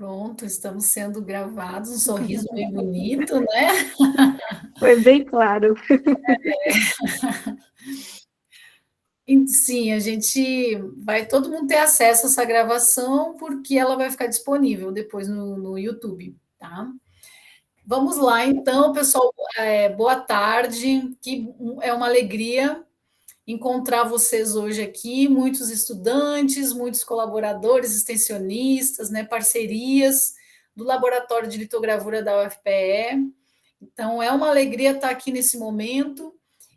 Pronto, estamos sendo gravados, um sorriso bem bonito, né? Foi bem claro. E, sim, a gente vai todo mundo ter acesso a essa gravação, porque ela vai ficar disponível depois no YouTube, tá? Vamos lá, então, pessoal, boa tarde, que é uma alegria encontrar vocês hoje aqui, muitos estudantes, muitos colaboradores, extensionistas, né, parcerias do Laboratório de Litogravura da UFPE. Então, é uma alegria estar aqui nesse momento,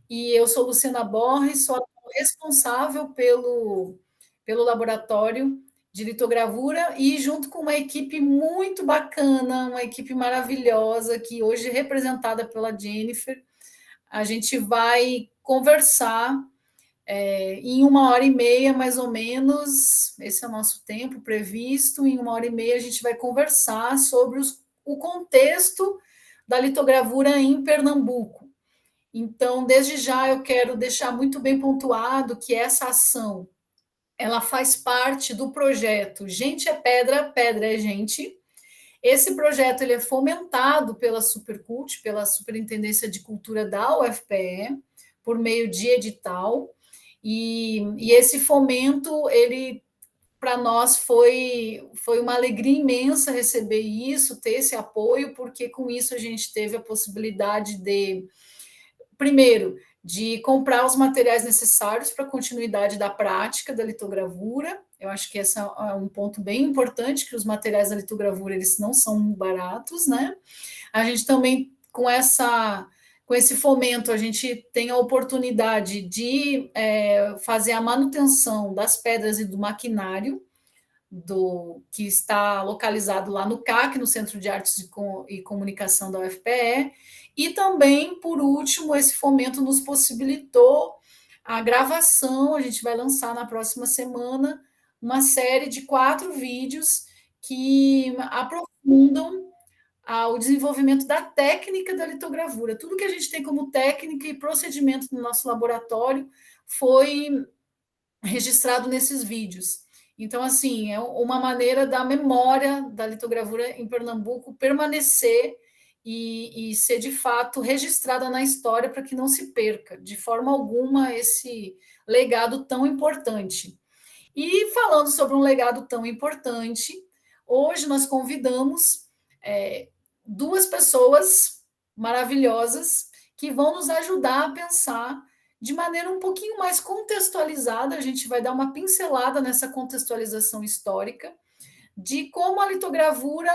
e eu sou Luciana Borges, sou a responsável pelo laboratório de litogravura, e junto com uma equipe muito bacana, uma equipe maravilhosa, que hoje é representada pela Jennifer, a gente vai conversar em 1 hora e meia, mais ou menos, esse é o nosso tempo previsto. Em 1 hora e meia, a gente vai conversar sobre o contexto da litogravura em Pernambuco. Então, desde já, eu quero deixar muito bem pontuado que essa ação ela faz parte do projeto Gente é Pedra, Pedra é Gente. Esse projeto ele é fomentado pela Supercult, pela Superintendência de Cultura da UFPE, por meio de edital. E esse fomento, ele para nós foi uma alegria imensa receber isso, ter esse apoio, porque com isso a gente teve a possibilidade de, primeiro, de comprar os materiais necessários para a continuidade da prática da litogravura. Eu acho que esse é um ponto bem importante, que os materiais da litogravura eles não são baratos, né? A gente também, com esse fomento, a gente tem a oportunidade de fazer a manutenção das pedras e do maquinário, que está localizado lá no CAC, no Centro de Artes e Comunicação da UFPE, e também, por último, esse fomento nos possibilitou a gravação, a gente vai lançar na próxima semana uma série de 4 vídeos que aprofundam o desenvolvimento da técnica da litogravura. Tudo que a gente tem como técnica e procedimento no nosso laboratório foi registrado nesses vídeos. Então, assim, é uma maneira da memória da litogravura em Pernambuco permanecer e ser de fato registrada na história para que não se perca de forma alguma esse legado tão importante. E falando sobre um legado tão importante, hoje nós convidamos é, 2 pessoas maravilhosas que vão nos ajudar a pensar de maneira um pouquinho mais contextualizada. A gente vai dar uma pincelada nessa contextualização histórica de como a litogravura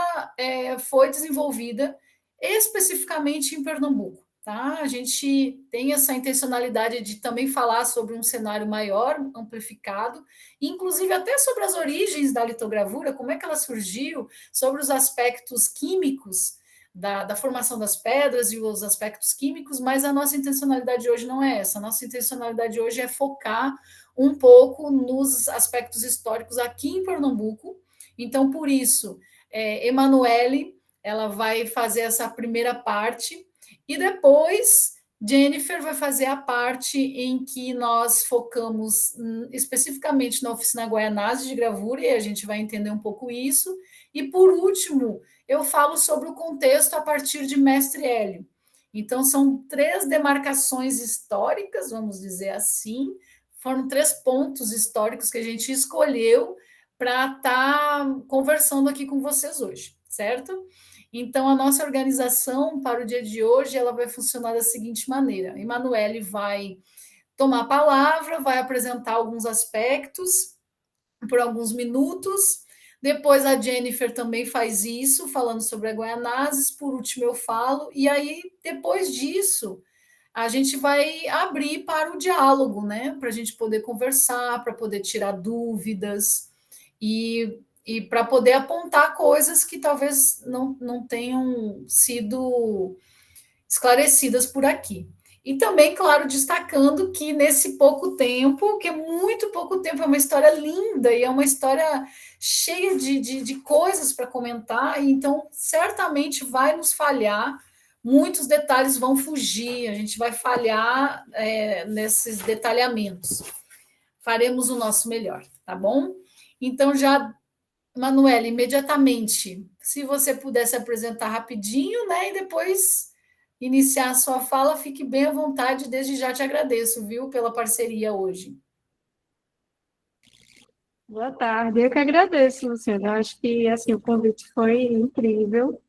foi desenvolvida especificamente em Pernambuco. Tá? A gente tem essa intencionalidade de também falar sobre um cenário maior, amplificado, inclusive até sobre as origens da litogravura, como é que ela surgiu, sobre os aspectos químicos da formação das pedras e os aspectos químicos, mas a nossa intencionalidade hoje não é essa. A nossa intencionalidade hoje é focar um pouco nos aspectos históricos aqui em Pernambuco. Então, por isso, Emanuele, ela vai fazer essa primeira parte, e depois Jennifer vai fazer a parte em que nós focamos especificamente na oficina Guaianazes de gravura, e a gente vai entender um pouco isso. E, por último, eu falo sobre o contexto a partir de Mestre Hélio. Então, são 3 demarcações históricas, vamos dizer assim, foram 3 pontos históricos que a gente escolheu para estar conversando aqui com vocês hoje, certo? Então, a nossa organização para o dia de hoje, ela vai funcionar da seguinte maneira. Emanuele vai tomar a palavra, vai apresentar alguns aspectos por alguns minutos. Depois a Jennifer também faz isso, falando sobre a Guaianazes. Por último, eu falo. E aí, depois disso, a gente vai abrir para o diálogo, né? Para a gente poder conversar, para poder tirar dúvidas e para poder apontar coisas que talvez não tenham sido esclarecidas por aqui. E também, claro, destacando que nesse pouco tempo, que é muito pouco tempo, é uma história linda e é uma história cheia de coisas para comentar, então certamente vai nos falhar, muitos detalhes vão fugir, a gente vai falhar nesses detalhamentos. Faremos o nosso melhor, tá bom? Então, já Manuela, imediatamente, se você pudesse apresentar rapidinho, né, e depois iniciar a sua fala, fique bem à vontade, desde já te agradeço, viu, pela parceria hoje. Boa tarde, eu que agradeço, Luciana. Eu acho que assim, o convite foi incrível,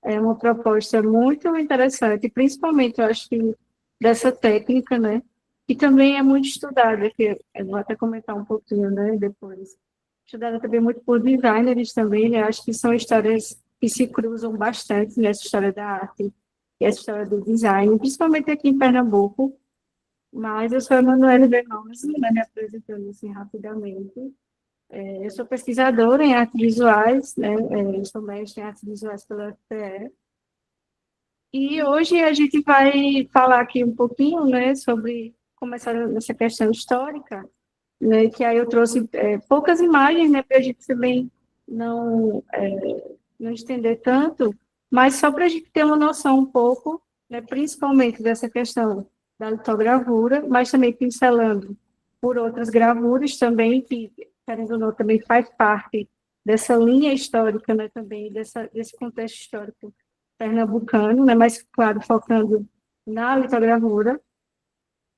é uma proposta muito interessante, principalmente eu acho que dessa técnica, né? Que também é muito estudada, que eu vou até comentar um pouquinho, né, depois. Estudada também muito por designers também, né? Acho que são histórias que se cruzam bastante nessa história da arte e essa história do design, principalmente aqui em Pernambuco. Mas eu sou a Emanuele Venoso, né, me apresentando assim rapidamente. Eu sou pesquisadora em artes visuais, né? Eu sou mestre em artes visuais pela UFPE. E hoje a gente vai falar aqui um pouquinho, né, sobre começar nessa questão histórica, né, que aí eu trouxe poucas imagens, né, para a gente também não, não estender tanto, mas só para a gente ter uma noção um pouco, né, principalmente dessa questão da litogravura, mas também pincelando por outras gravuras também, que, querendo ou não, também faz parte dessa linha histórica, né, também desse contexto histórico pernambucano, né, mas, claro, focando na litogravura.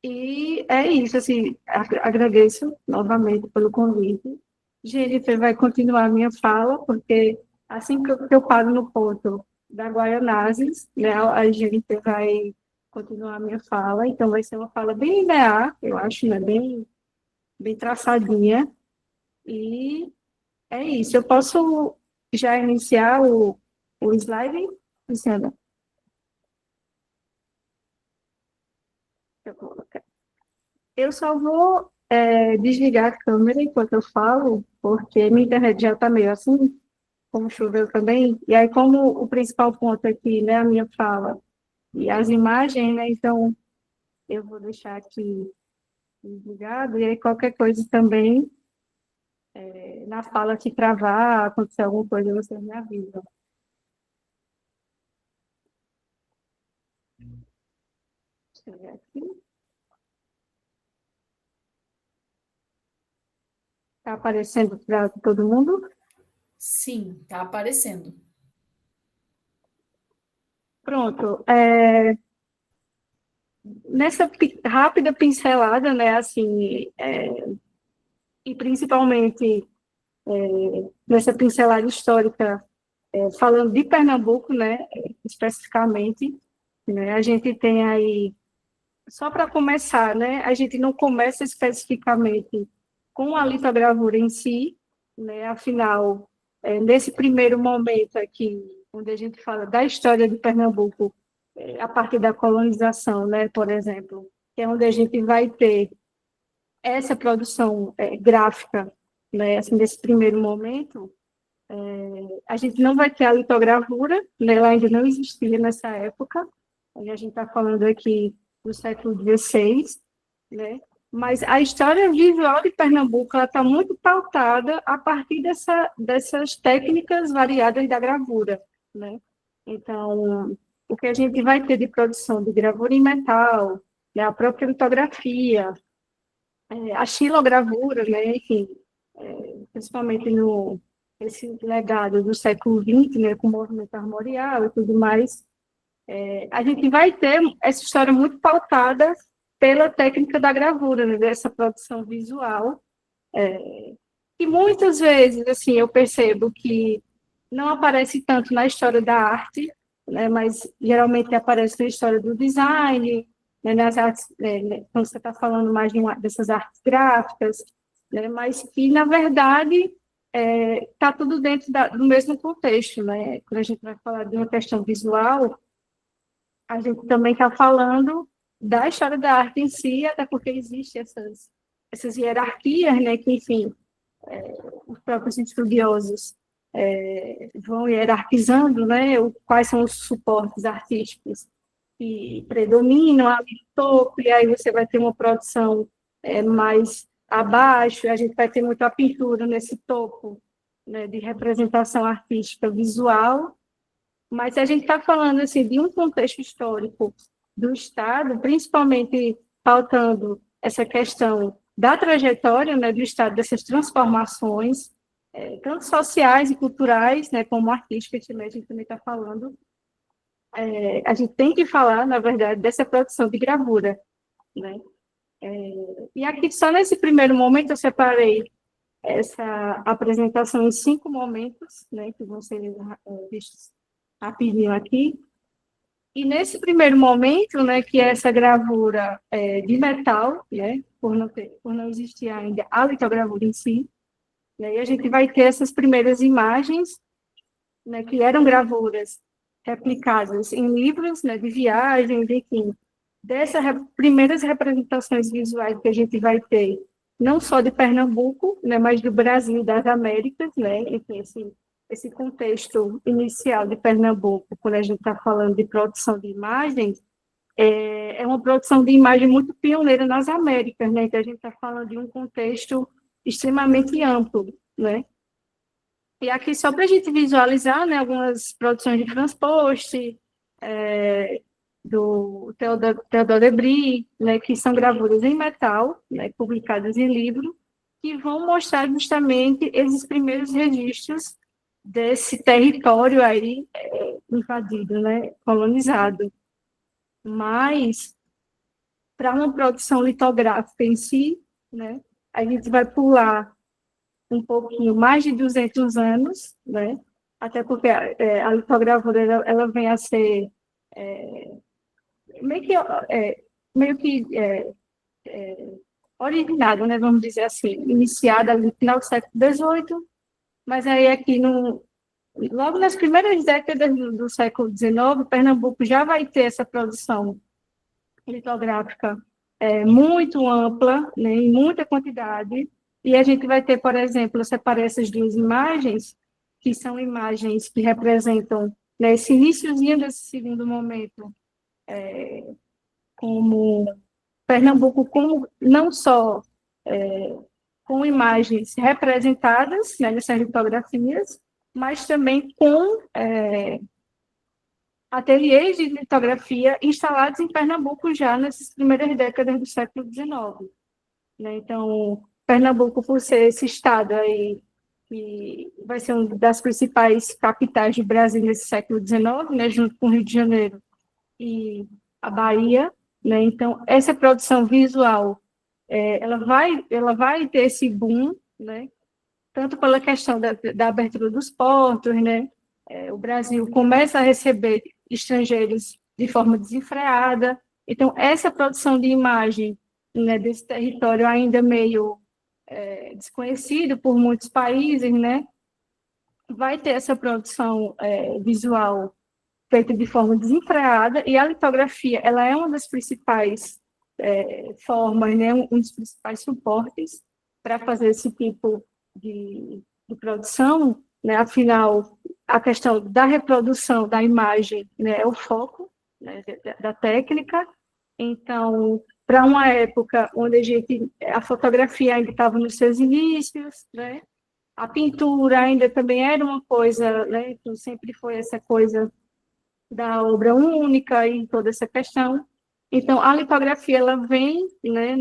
E é isso, assim, agradeço novamente pelo convite. Jennifer vai continuar a minha fala, porque assim que eu paro no ponto da Guaianazes, né, a Jennifer vai continuar a minha fala, então vai ser uma fala bem linear, eu acho, né, bem traçadinha, e é isso. Eu posso já iniciar o slide, Luciana? Eu só vou desligar a câmera enquanto eu falo, porque minha internet já está meio assim, como choveu também. E aí, como o principal ponto aqui, né, a minha fala e as imagens, né, então eu vou deixar aqui desligado. E aí, qualquer coisa também, na fala que travar, acontecer alguma coisa, vocês me avisam. Deixa eu ver aqui. Está aparecendo para todo mundo? Sim, está aparecendo. Pronto. Nessa rápida pincelada, né, assim, e principalmente nessa pincelada histórica, falando de Pernambuco, né, especificamente, né, a gente tem aí, só para começar, né, a gente não começa especificamente com a litogravura em si, né, afinal, nesse primeiro momento aqui, onde a gente fala da história de Pernambuco, a partir da colonização, né, por exemplo, que é onde a gente vai ter essa produção gráfica, né, assim, nesse primeiro momento, a gente não vai ter a litogravura, né, ela ainda não existia nessa época, a gente está falando aqui do século XVI, né, mas a história visual de Pernambuco está muito pautada a partir dessas técnicas variadas da gravura, né? Então, o que a gente vai ter de produção de gravura em metal, né, a própria litografia, a xilogravura, né, enfim, principalmente no esse legado do século XX, né, com o movimento armorial e tudo mais, a gente vai ter essa história muito pautada pela técnica da gravura, né, dessa produção visual, e muitas vezes, assim, eu percebo que não aparece tanto na história da arte, né, mas geralmente aparece na história do design, né, nas artes, quando você está falando mais dessas artes gráficas, né, mas que, na verdade, está tudo dentro do mesmo contexto. Né? Quando a gente vai falar de uma questão visual, a gente também está falando da história da arte em si, até porque existem essas hierarquias, né, que, enfim, os próprios estudiosos vão hierarquizando, né, quais são os suportes artísticos que predominam ali no topo, e aí você vai ter uma produção mais abaixo, e a gente vai ter muito a pintura nesse topo, né, de representação artística visual, mas a gente está falando assim, de um contexto histórico do Estado, principalmente pautando essa questão da trajetória, né, do Estado, dessas transformações, tanto sociais e culturais, né, como artísticas, também, a gente também está falando. A gente tem que falar, na verdade, dessa produção de gravura, né? E aqui, só nesse primeiro momento, eu separei essa apresentação em 5 momentos, né, que vão ser vistos rapidinho aqui. E nesse primeiro momento, né, que é essa gravura de metal, né, por não existir ainda a litogravura em si, e aí a gente vai ter essas primeiras imagens, né, que eram gravuras replicadas em livros, né, de viagens, enfim, dessas primeiras representações visuais que a gente vai ter, não só de Pernambuco, né, mas do Brasil e das Américas, né, enfim, esse contexto inicial de Pernambuco, quando a gente está falando de produção de imagens, é uma produção de imagem muito pioneira nas Américas, né, então a gente está falando de um contexto extremamente amplo, né. E aqui, só para a gente visualizar, né, algumas produções de Transposte, do Theodor Debris, né, que são gravuras em metal, né, publicadas em livro, que vão mostrar justamente esses primeiros registros desse território aí invadido, né, colonizado. Mas, para uma produção litográfica em si, né, a gente vai pular um pouquinho mais de 200 anos, né? Até porque a litogravura ela vem a ser meio que originada, né? Vamos dizer assim, iniciada no final do século XVIII, mas aí aqui logo nas primeiras décadas do século XIX, Pernambuco já vai ter essa produção litográfica muito ampla, né, em muita quantidade, e a gente vai ter, por exemplo, eu separei essas 2 imagens, que são imagens que representam, né, esse iniciozinho desse segundo momento, como Pernambuco, como, não só com imagens representadas, né, nessas litografias, mas também com ateliês de litografia instalados em Pernambuco já nessas primeiras décadas do século XIX. Né? Então, Pernambuco, por ser esse estado aí, que vai ser uma das principais capitais do Brasil nesse século XIX, né, junto com o Rio de Janeiro e a Bahia, né? Então, essa produção visual, ela vai ter esse boom, né? Tanto pela questão da abertura dos portos, né? O Brasil começa a receber estrangeiros de forma desenfreada. Então, essa produção de imagem, né, desse território ainda meio desconhecido por muitos países, né, vai ter essa produção visual feita de forma desenfreada, e a litografia, ela é uma das principais formas, né, um dos principais suportes para fazer esse tipo de produção, né, afinal, a questão da reprodução da imagem, né, é o foco, né, da técnica. Então, para uma época onde a fotografia ainda estava nos seus inícios, né, a pintura ainda também era uma coisa, né, então sempre foi essa coisa da obra única e toda essa questão. Então, a litografia, ela vem, né,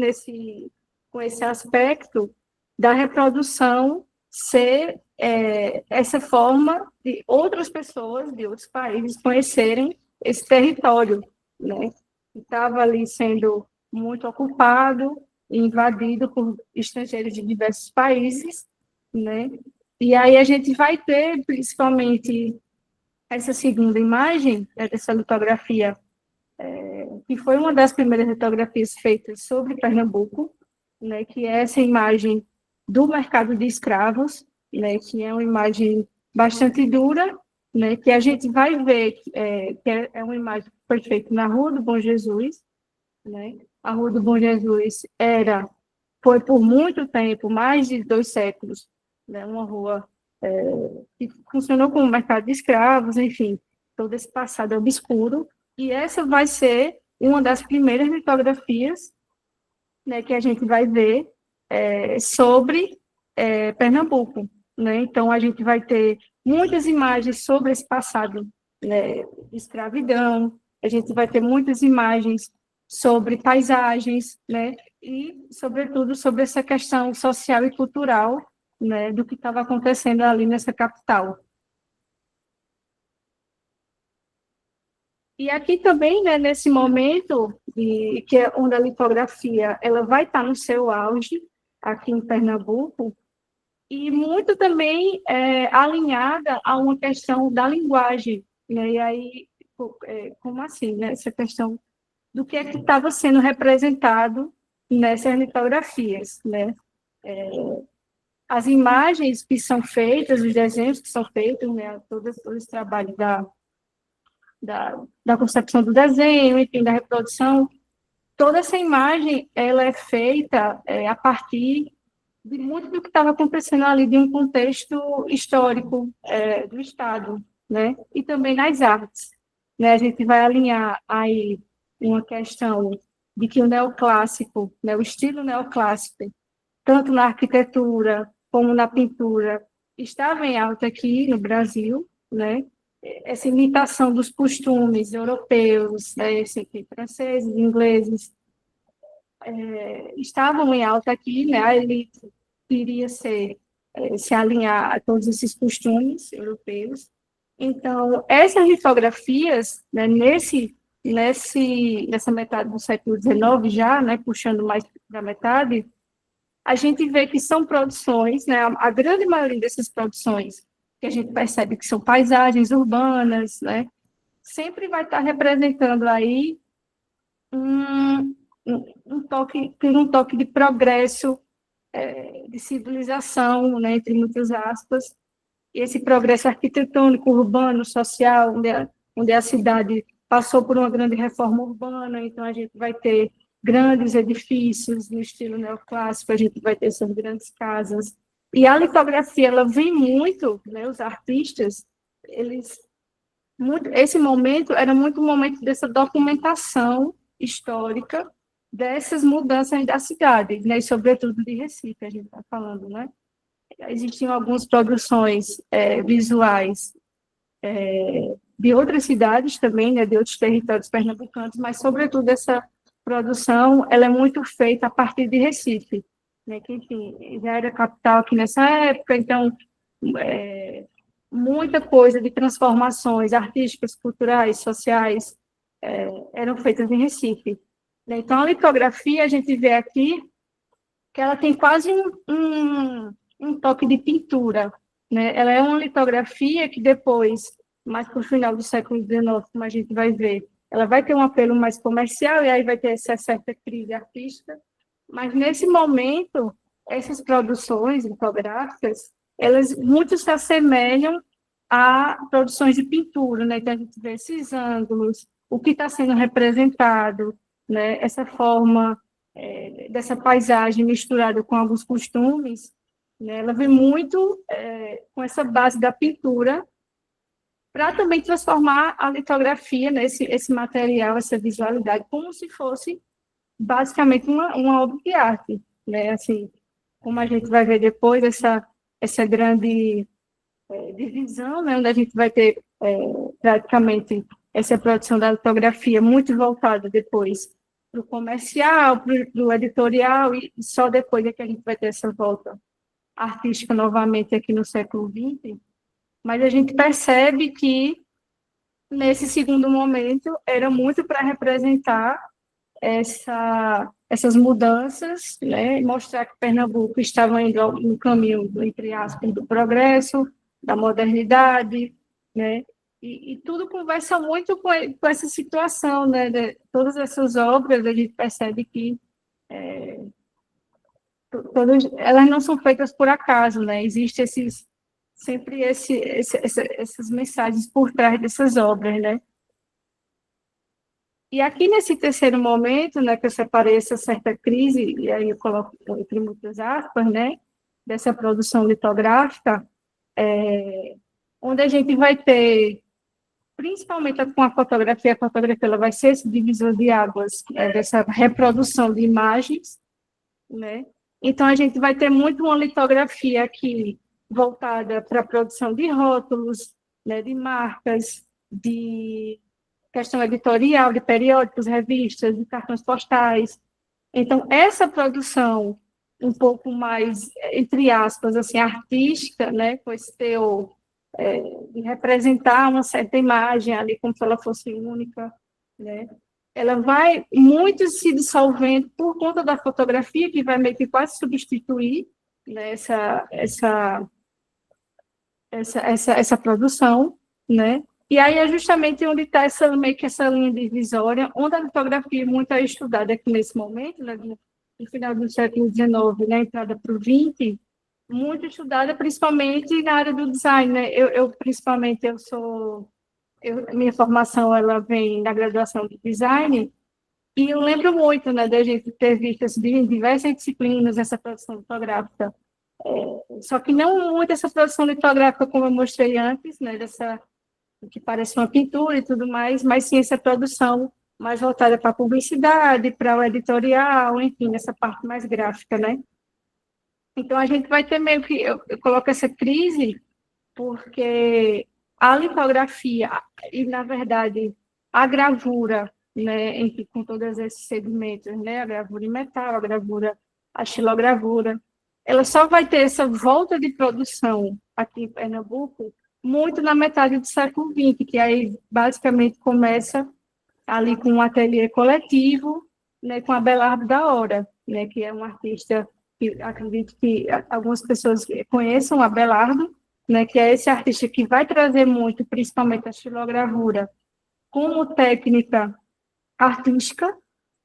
com esse aspecto da reprodução ser essa forma de outras pessoas, de outros países, conhecerem esse território, né, que estava ali sendo muito ocupado, invadido por estrangeiros de diversos países, né, e aí a gente vai ter, principalmente, essa segunda imagem, dessa litografia, que foi uma das primeiras litografias feitas sobre Pernambuco, né, que é essa imagem do mercado de escravos, né, que é uma imagem bastante dura, né, que a gente vai ver que é uma imagem que foi feita na Rua do Bom Jesus, né. A Rua do Bom Jesus foi por muito tempo, mais de 2 séculos, né, uma rua que funcionou como mercado de escravos, enfim, todo esse passado obscuro, e essa vai ser uma das primeiras litografias, né, que a gente vai ver sobre Pernambuco, né? Então, a gente vai ter muitas imagens sobre esse passado, né, de escravidão, a gente vai ter muitas imagens sobre paisagens, né, e, sobretudo, sobre essa questão social e cultural, né, do que estava acontecendo ali nessa capital. E aqui também, né, nesse momento, que é onde a litografia ela vai estar no seu auge, aqui em Pernambuco, e muito também alinhada a uma questão da linguagem, né? E aí, como assim, né? Essa questão do que é que estava sendo representado nessas litografias, né? As imagens que são feitas, os desenhos que são feitos, né? Todo esse trabalho da concepção do desenho, enfim, da reprodução, toda essa imagem, ela é feita a partir de muito do que estava acontecendo ali, de um contexto histórico do Estado, né? E também nas artes, né? A gente vai alinhar aí uma questão de que o neoclássico, né, o estilo neoclássico, tanto na arquitetura como na pintura, estava em alta aqui no Brasil, né? Essa imitação dos costumes europeus, né, franceses, ingleses, estavam em alta aqui, né? A elite queria se alinhar a todos esses costumes europeus. Então, essas litografias, né, nessa metade do século XIX já, né, puxando mais para a metade, a gente vê que são produções, né, a grande maioria dessas produções, que a gente percebe que são paisagens urbanas, né, sempre vai estar representando aí um, um toque de progresso, de civilização, né, entre muitas aspas, e esse progresso arquitetônico, urbano, social, onde a cidade passou por uma grande reforma urbana, então a gente vai ter grandes edifícios no estilo neoclássico, a gente vai ter essas grandes casas. E a litografia, ela vem muito, né, os artistas, esse momento era muito um momento dessa documentação histórica dessas mudanças da cidade, né, e sobretudo de Recife, a gente está falando, né? Existiam algumas produções visuais de outras cidades também, né, de outros territórios pernambucanos, mas, sobretudo, essa produção ela é muito feita a partir de Recife, né, que, enfim, já era capital aqui nessa época, então, muita coisa de transformações artísticas, culturais, sociais, eram feitas em Recife. Então, a litografia, a gente vê aqui que ela tem quase um toque de pintura, né? Ela é uma litografia que depois, mais para o final do século XIX, como a gente vai ver, ela vai ter um apelo mais comercial e aí vai ter essa certa crise artística, mas nesse momento, essas produções litográficas, elas muito se assemelham a produções de pintura, né? Então a gente vê esses ângulos, o que está sendo representado, né? Essa forma dessa paisagem misturada com alguns costumes, né? Ela vem muito com essa base da pintura para também transformar a litografia nesse esse material, essa visualidade, como se fosse basicamente uma obra de arte, né? Assim, como a gente vai ver depois, essa grande divisão, né? Onde a gente vai ter praticamente essa produção da litografia muito voltada depois para o comercial, para o editorial, e só depois é que a gente vai ter essa volta artística novamente aqui no século XX, mas a gente percebe que, nesse segundo momento, era muito para representar essas mudanças, né, e mostrar que Pernambuco estava indo no caminho, entre aspas, do progresso, da modernidade, né, e tudo conversa muito com essa situação, né, de todas essas obras, a gente percebe que elas não são feitas por acaso, né, existe sempre essas mensagens por trás dessas obras, né. E aqui nesse terceiro momento, né, que eu separei essa certa crise, e aí eu coloco entre muitas aspas, né, dessa produção litográfica, onde a gente vai ter, principalmente com a fotografia ela vai ser esse divisor de águas, dessa reprodução de imagens, né? Então, a gente vai ter muito uma litografia aqui voltada para a produção de rótulos, né, de marcas, de questão editorial, de periódicos, revistas, de cartões postais. Então, essa produção um pouco mais, entre aspas, assim, artística, né, com esse teor de representar uma certa imagem ali, como se ela fosse única, né, ela vai muito se dissolvendo por conta da fotografia, que vai meio que quase substituir, né, essa produção, né, e aí é justamente onde está meio que essa linha divisória, onde a litografia é muito estudada aqui nesse momento, né, no final do século XIX, né, entrada para o XX, muito estudada, principalmente na área do design, né, principalmente, minha formação, ela vem da graduação de design, e eu lembro muito, né, da gente ter visto assim, em diversas disciplinas essa produção fotográfica, só que não muito essa produção litográfica como eu mostrei antes, né, que parece uma pintura e tudo mais, mas sim essa produção mais voltada para a publicidade, para o editorial, enfim, essa parte mais gráfica, né? Então, a gente vai ter meio que, eu coloco essa crise, porque a litografia e, na verdade, a gravura, né, com todos esses segmentos, né, a gravura em metal, a gravura, a xilogravura, ela só vai ter essa volta de produção aqui em Pernambuco muito na metade do século XX, que aí basicamente começa ali com um ateliê coletivo, né, com Abelardo da Hora, né, que é um artista que acredito que algumas pessoas conheçam, Abelardo, né, que é esse artista que vai trazer muito, principalmente a xilogravura, como técnica artística,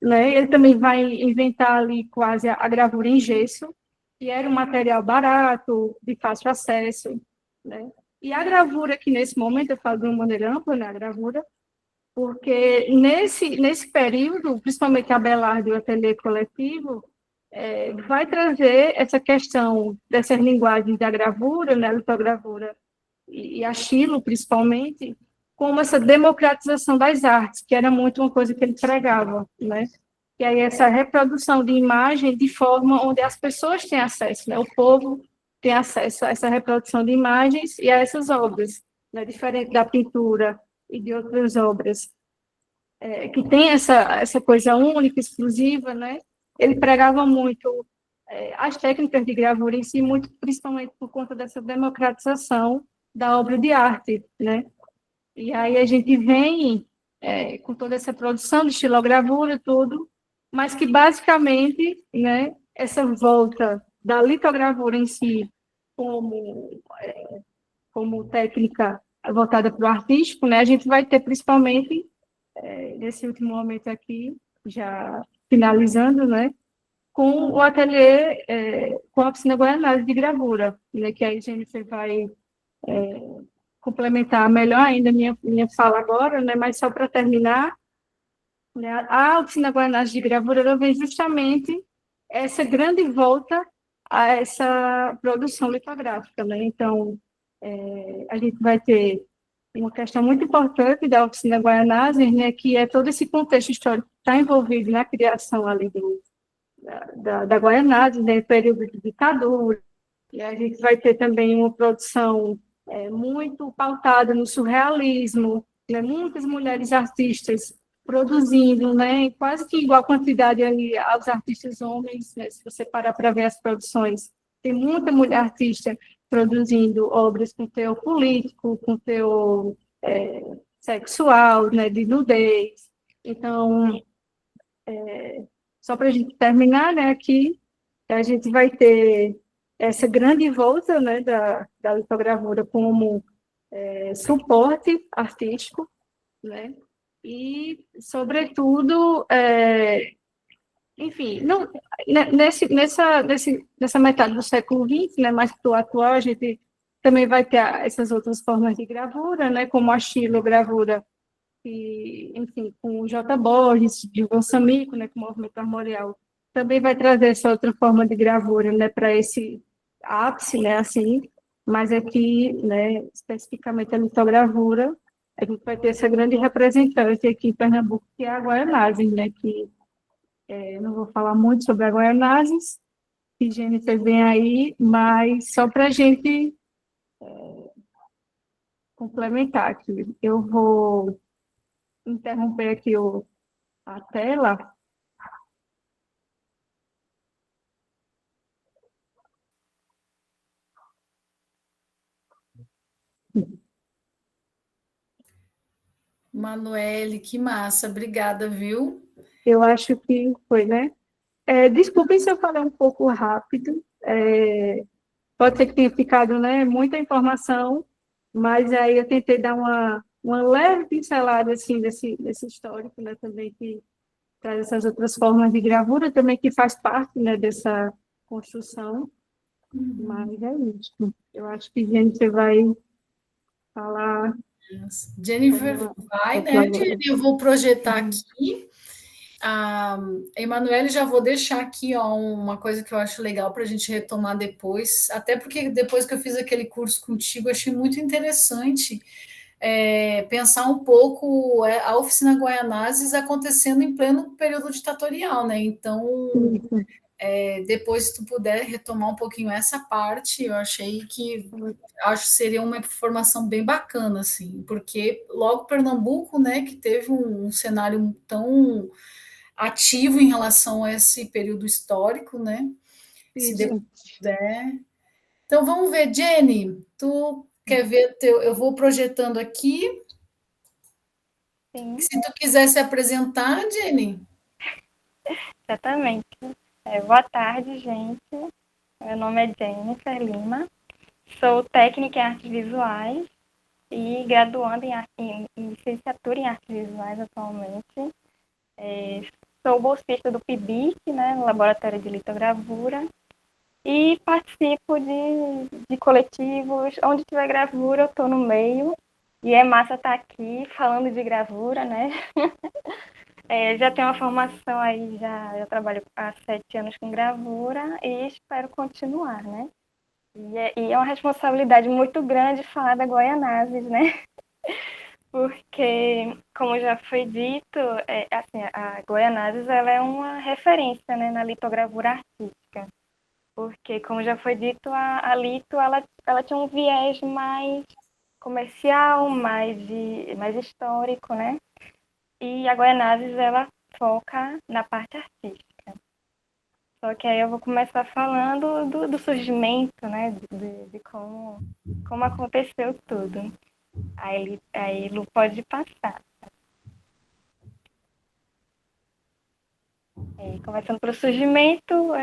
né, ele também vai inventar ali quase a gravura em gesso, que era um material barato, de fácil acesso, né, e a gravura, que nesse momento eu falo de uma maneira ampla, né, a gravura, porque nesse período, principalmente a Abelardo e o ateliê coletivo, vai trazer essa questão dessas linguagens da gravura, né, a litogravura e a estilo, principalmente, como essa democratização das artes, que era muito uma coisa que ele pregava, né? E aí essa reprodução de imagem de forma onde as pessoas têm acesso, né? O povo tem acesso a essa reprodução de imagens e a essas obras, né? Diferente da pintura e de outras obras, que tem essa coisa única, exclusiva, né? Ele pregava muito as técnicas de gravura em si, muito principalmente por conta dessa democratização da obra de arte, né? E aí a gente vem com toda essa produção de estilogravura e tudo, mas que basicamente, né, essa volta da litogravura em si como, como técnica voltada para o artístico, né, a gente vai ter principalmente, nesse último momento aqui, já finalizando, né, com o ateliê, com a oficina Guaianazes de gravura, né, que aí a gente vai complementar melhor ainda minha fala agora, né, mas só para terminar, né, a oficina Guaianazes de gravura ela vem justamente essa grande volta a essa produção litográfica, né, então a gente vai ter uma questão muito importante da oficina Guaianazes, né, que é todo esse contexto histórico que está envolvido na criação ali da Guaianazes, né, período de ditadura, e a gente vai ter também uma produção muito pautada no surrealismo, né, muitas mulheres artistas produzindo, né, em quase que igual quantidade ali aos artistas homens, né, se você parar para ver as produções, tem muita mulher artista produzindo obras com teor político, com teor sexual, né, de nudez. Então, só para a gente terminar, né, aqui, a gente vai ter essa grande volta, né, da litogravura como suporte artístico, né, e, sobretudo, enfim, não, nessa metade do século XX, né, mais para o atual, a gente também vai ter essas outras formas de gravura, né, como a xilogravura, que, enfim, com o J. Borges, de Samico, né, com o movimento armorial, também vai trazer essa outra forma de gravura, né, para esse ápice, né, assim, mas aqui, né, especificamente a litogravura, a gente vai ter essa grande representante aqui em Pernambuco, que é a Guaianazes, né, que não vou falar muito sobre a Guaianazes, que Jennifer vem aí, mas só para a gente complementar aqui, eu vou interromper aqui a tela. Manoele, que massa, obrigada, viu? Eu acho que foi, né? Desculpem se eu falei um pouco rápido. Pode ser que tenha ficado, né, muita informação, mas aí eu tentei dar uma leve pincelada assim desse histórico, né, também que traz essas outras formas de gravura também que faz parte, né, dessa construção. Mas é isso. Eu acho que a gente vai falar Jennifer como vai, o né, programa. Jenny? Eu vou projetar aqui. A Emanuele, já vou deixar aqui ó, uma coisa que eu acho legal para a gente retomar depois, até porque depois que eu fiz aquele curso contigo, achei muito interessante pensar um pouco a oficina Guaianazes acontecendo em pleno período ditatorial, né? Então, depois, se tu puder retomar um pouquinho essa parte, eu achei que acho que seria uma informação bem bacana, assim, porque logo Pernambuco, né, que teve um cenário tão ativo em relação a esse período histórico, né? Se Isso. puder. Então vamos ver, Jenny, tu quer ver teu, eu vou projetando aqui. Sim, Se tu quiser se apresentar, Jenny. exatamente. Boa tarde, gente. Meu nome é Jennifer Lima. Sou técnica em artes visuais e graduando em licenciatura em artes visuais atualmente. Sou bolsista do PIBIC, né, no Laboratório de Litogravura, e participo de coletivos. Onde tiver gravura, eu estou no meio. E é massa estar aqui falando de gravura, né? Já tenho uma formação aí, já trabalho há 7 anos com gravura e espero continuar, né? E é uma responsabilidade muito grande falar da Guaianazes, né? Porque, como já foi dito, assim, a Guaianazes ela é uma referência, né, na litogravura artística. Porque, como já foi dito, a lito ela tinha um viés mais comercial, mais histórico, né? E a Guaianazes ela foca na parte artística. Só que aí eu vou começar falando do surgimento, né? De como aconteceu tudo. Aí Lu pode passar. Começando pelo surgimento,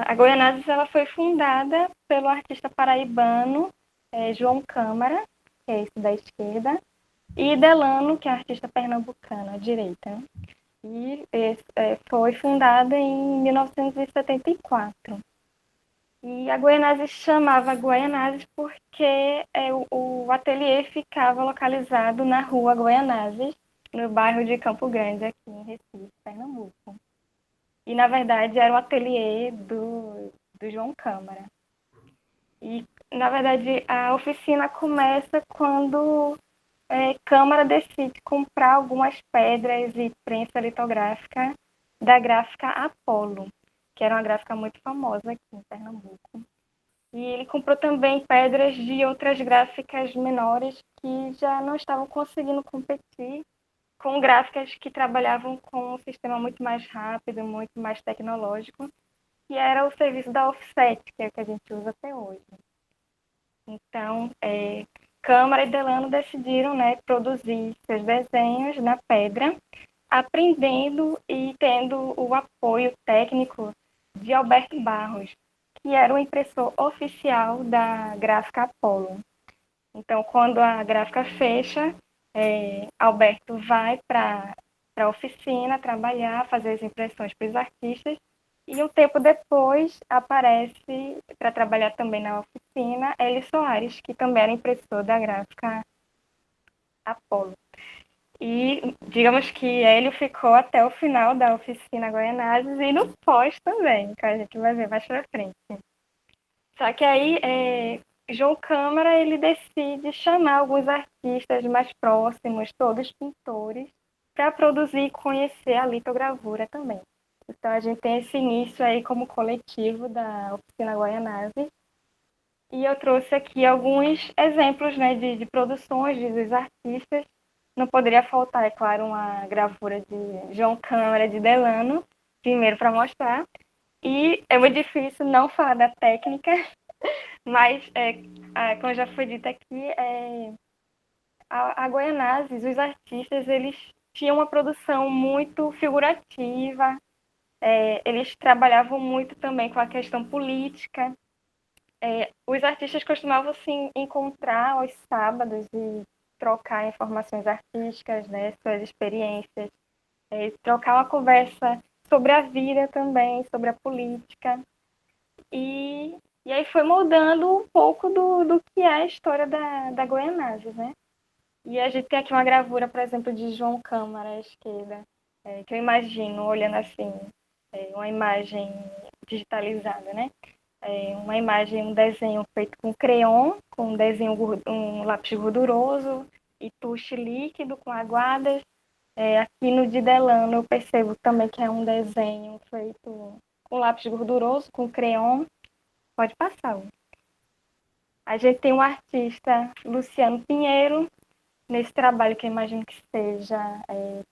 a Goianazes ela foi fundada pelo artista paraibano João Câmara, que é esse da esquerda, e Delano, que é artista pernambucano, à direita. E foi fundada em 1974. E a Guaianazes chamava Guaianazes porque o ateliê ficava localizado na rua Guaianazes, no bairro de Campo Grande, aqui em Recife, Pernambuco. E, na verdade, era um ateliê do João Câmara. E, na verdade, a oficina começa quando Câmara decide comprar algumas pedras e prensa litográfica da gráfica Apollo, que era uma gráfica muito famosa aqui em Pernambuco. E ele comprou também pedras de outras gráficas menores que já não estavam conseguindo competir com gráficas que trabalhavam com um sistema muito mais rápido, muito mais tecnológico, que era o serviço da offset, que é o que a gente usa até hoje. Então, Câmara e Delano decidiram, né, produzir seus desenhos na pedra, aprendendo e tendo o apoio técnico de Alberto Barros, que era o impressor oficial da gráfica Apollo. Então, quando a gráfica fecha, Alberto vai para a oficina trabalhar, fazer as impressões para os artistas, e um tempo depois aparece, para trabalhar também na oficina, Hélio Soares, que também era impressor da gráfica Apollo. E digamos que Hélio ficou até o final da oficina Guaianazes e no pós também, que a gente vai ver mais para frente. Só que aí João Câmara ele decide chamar alguns artistas mais próximos, todos pintores, para produzir e conhecer a litogravura também. Então a gente tem esse início aí como coletivo da oficina Guaianazes. E eu trouxe aqui alguns exemplos, né, de produções dos artistas. Não poderia faltar, é claro, uma gravura de João Câmara de Delano, primeiro para mostrar. E é muito difícil não falar da técnica, mas como já foi dito aqui, a Goianazes, os artistas, eles tinham uma produção muito figurativa, eles trabalhavam muito também com a questão política. Os artistas costumavam se encontrar aos sábados e trocar informações artísticas, né, suas experiências, trocar uma conversa sobre a vida também, sobre a política. E aí foi moldando um pouco do que é a história da Goianazes, né? E a gente tem aqui uma gravura, por exemplo, de João Câmara à esquerda, que eu imagino, olhando assim, uma imagem digitalizada, né? Uma imagem, um desenho feito com crayon, com um lápis gorduroso e tuche líquido com aguadas. Aqui no de Delano eu percebo também que é um desenho feito com lápis gorduroso, com crayon. Pode passar. A gente tem o artista Luciano Pinheiro, nesse trabalho que eu imagino que seja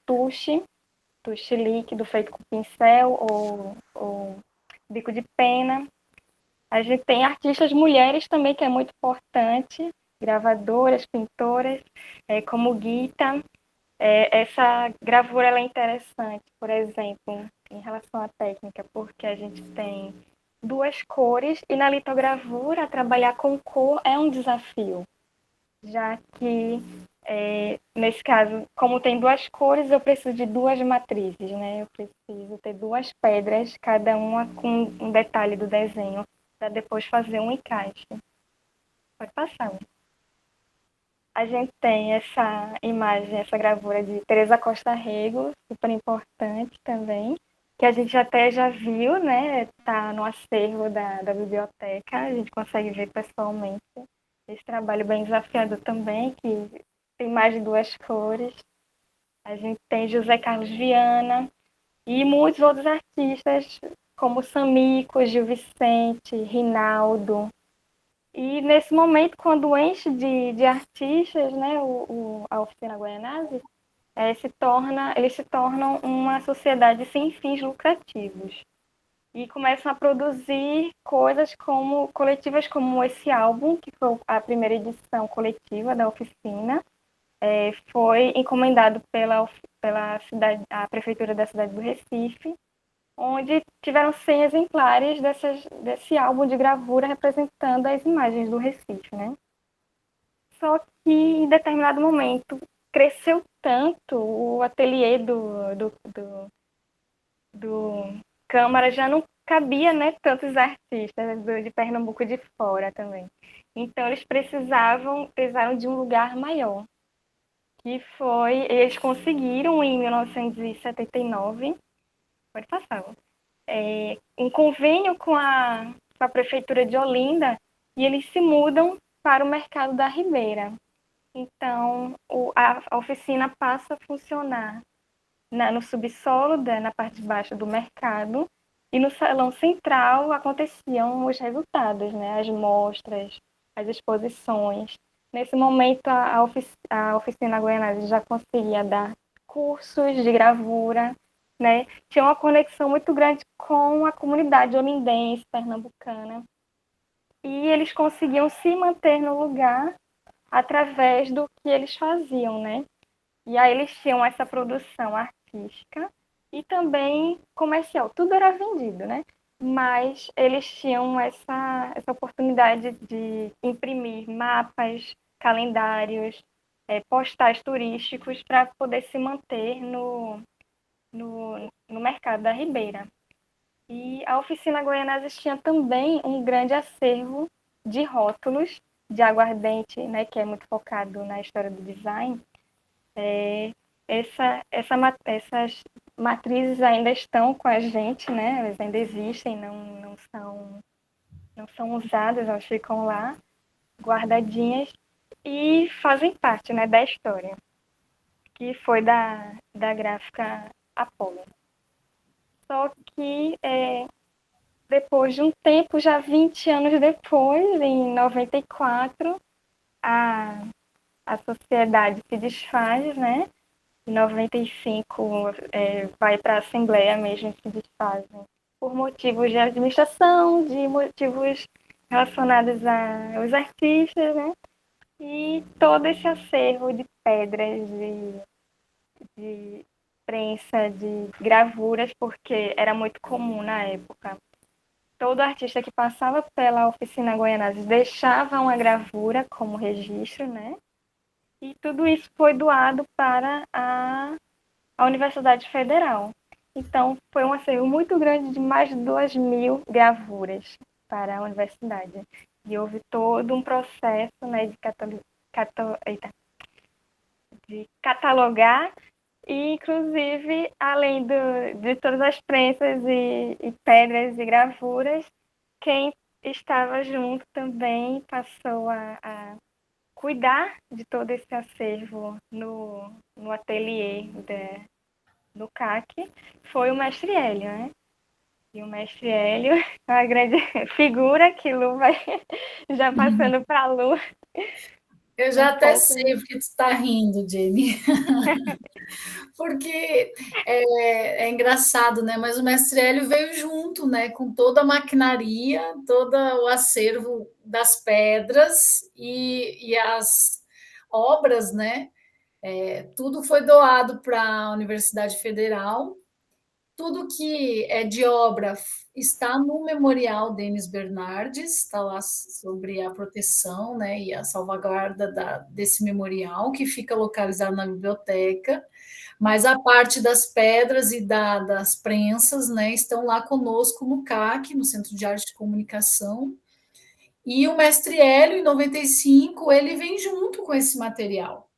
tuche líquido feito com pincel ou bico de pena. A gente tem artistas mulheres também, que é muito importante, gravadoras, pintoras, como Guita. Essa gravura ela é interessante, por exemplo, em relação à técnica, porque a gente tem duas cores e na litogravura trabalhar com cor é um desafio, já que nesse caso, como tem duas cores, eu preciso de duas matrizes, né? Eu preciso ter duas pedras, cada uma com um detalhe do desenho, para depois fazer um encaixe. Pode passar. A gente tem essa imagem, essa gravura de Teresa Costa Rego, super importante também, que a gente até já viu, né? Está no acervo da biblioteca, a gente consegue ver pessoalmente esse trabalho bem desafiador também, que tem mais de duas cores. A gente tem José Carlos Viana e muitos outros artistas, como Samico, Gil Vicente, Rinaldo. E nesse momento, quando enche de artistas, né, a Oficina Goianazes, eles se tornam uma sociedade sem fins lucrativos. E começam a produzir coisas coletivas como esse álbum, que foi a primeira edição coletiva da oficina, foi encomendado pela cidade, a prefeitura da cidade do Recife, onde tiveram 100 exemplares desse álbum de gravura representando as imagens do Recife, né? Só que em determinado momento cresceu tanto o ateliê do Câmara, já não cabia, né, tantos artistas de Pernambuco de fora também. Então eles precisaram de um lugar maior, eles conseguiram em 1979, pode passar, um convênio com a prefeitura de Olinda, e eles se mudam para o mercado da Ribeira. Então a oficina passa a funcionar no subsolo, na parte de baixo do mercado, e no salão central aconteciam os resultados, né, as mostras, as exposições. Nesse momento, a oficina Goianazes já conseguia dar cursos de gravura, né? Tinha uma conexão muito grande com a comunidade olindense, pernambucana. E eles conseguiam se manter no lugar através do que eles faziam, né? E aí eles tinham essa produção artística e também comercial. Tudo era vendido, né? Mas eles tinham essa oportunidade de imprimir mapas, calendários, postais turísticos para poder se manter no mercado da Ribeira. E a oficina Goianazes tinha também um grande acervo de rótulos de aguardente, né, que é muito focado na história do design. Essas matrizes ainda estão com a gente, né? Elas ainda existem, não são usadas, elas ficam lá guardadinhas e fazem parte, né, da história, que foi da gráfica Apollo. Só que depois de um tempo, já 20 anos depois, em 94, a sociedade se desfaz, né? Em 95 vai para a Assembleia mesmo, se desfazem por motivos de administração, de motivos relacionadas aos artistas, né? E todo esse acervo de pedras, de prensa, de gravuras, porque era muito comum na época. Todo artista que passava pela oficina Goianazes deixava uma gravura como registro, né? E tudo isso foi doado para a Universidade Federal. Então, foi um acervo muito grande de mais de 2.000 gravuras para a universidade. E houve todo um processo, né, de catalogar e, inclusive, além de todas as prensas e pedras e gravuras, quem estava junto também passou a cuidar de todo esse acervo no ateliê do CAC, foi o mestre Hélio, né? E o mestre Hélio, a grande figura que Lu vai já passando para a Lu. Eu já até sei porque tu está rindo, Jenny. Porque é engraçado, né? Mas o mestre Hélio veio junto, né? Com toda a maquinaria, todo o acervo das pedras e as obras, né? Tudo foi doado para a Universidade Federal. Tudo que é de obra está no Memorial Denis Bernardes, está lá sobre a proteção, né, e a salvaguarda desse memorial, que fica localizado na biblioteca, mas a parte das pedras e das prensas, né, estão lá conosco no CAC, no Centro de Arte e Comunicação, e o mestre Hélio, em 95, ele vem junto com esse material.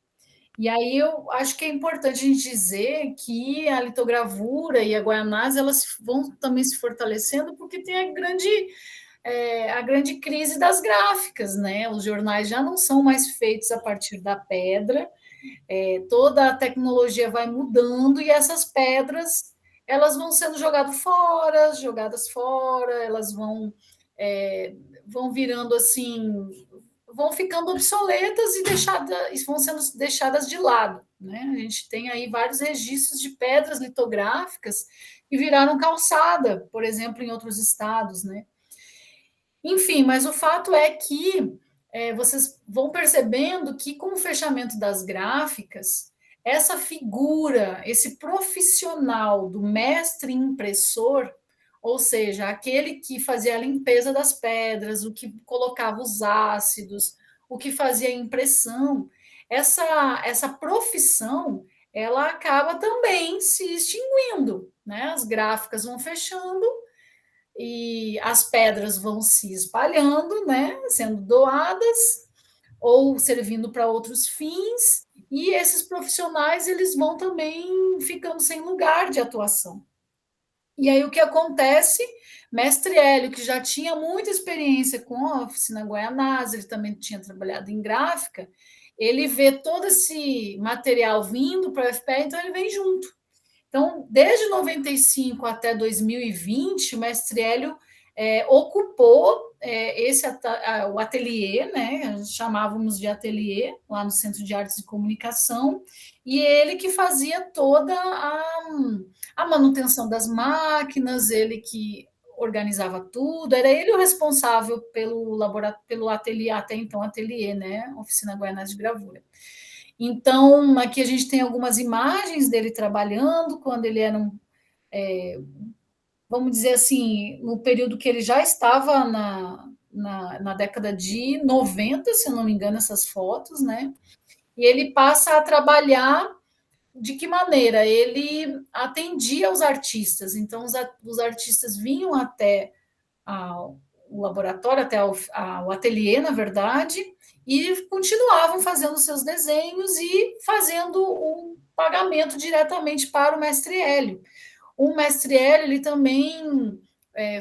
E aí eu acho que é importante a gente dizer que a litogravura e a guaianazes elas vão também se fortalecendo porque tem a grande crise das gráficas, né? Os jornais já não são mais feitos a partir da pedra, toda a tecnologia vai mudando e essas pedras elas vão sendo jogadas fora, elas vão virando assim, vão ficando obsoletas e vão sendo deixadas de lado. Né? A gente tem aí vários registros de pedras litográficas que viraram calçada, por exemplo, em outros estados. Né? Enfim, mas o fato é que vocês vão percebendo que, com o fechamento das gráficas, essa figura, esse profissional do mestre impressor, ou seja, aquele que fazia a limpeza das pedras, o que colocava os ácidos, o que fazia a impressão, essa profissão ela acaba também se extinguindo, né? As gráficas vão fechando e as pedras vão se espalhando, né? Sendo doadas ou servindo para outros fins, e esses profissionais eles vão também ficando sem lugar de atuação. E aí o que acontece? Mestre Hélio, que já tinha muita experiência com a oficina Guaianazes, ele também tinha trabalhado em gráfica, ele vê todo esse material vindo para a UFPE, então ele vem junto. Então, desde 95 até 2020, o mestre Hélio ocupou o ateliê, né? Chamávamos de ateliê, lá no Centro de Artes e Comunicação, e ele que fazia toda a manutenção das máquinas, ele que organizava tudo, era ele o responsável pelo ateliê, até então ateliê, né? Oficina Guaianazes de Gravura. Então, aqui a gente tem algumas imagens dele trabalhando, quando ele era vamos dizer assim, no período que ele já estava na década de 90, se eu não me engano, essas fotos, né? E ele passa a trabalhar de que maneira? Ele atendia os artistas, então os artistas vinham até o laboratório, até o ateliê, na verdade, e continuavam fazendo seus desenhos e fazendo um pagamento diretamente para o mestre Hélio. O mestre Hélio ele também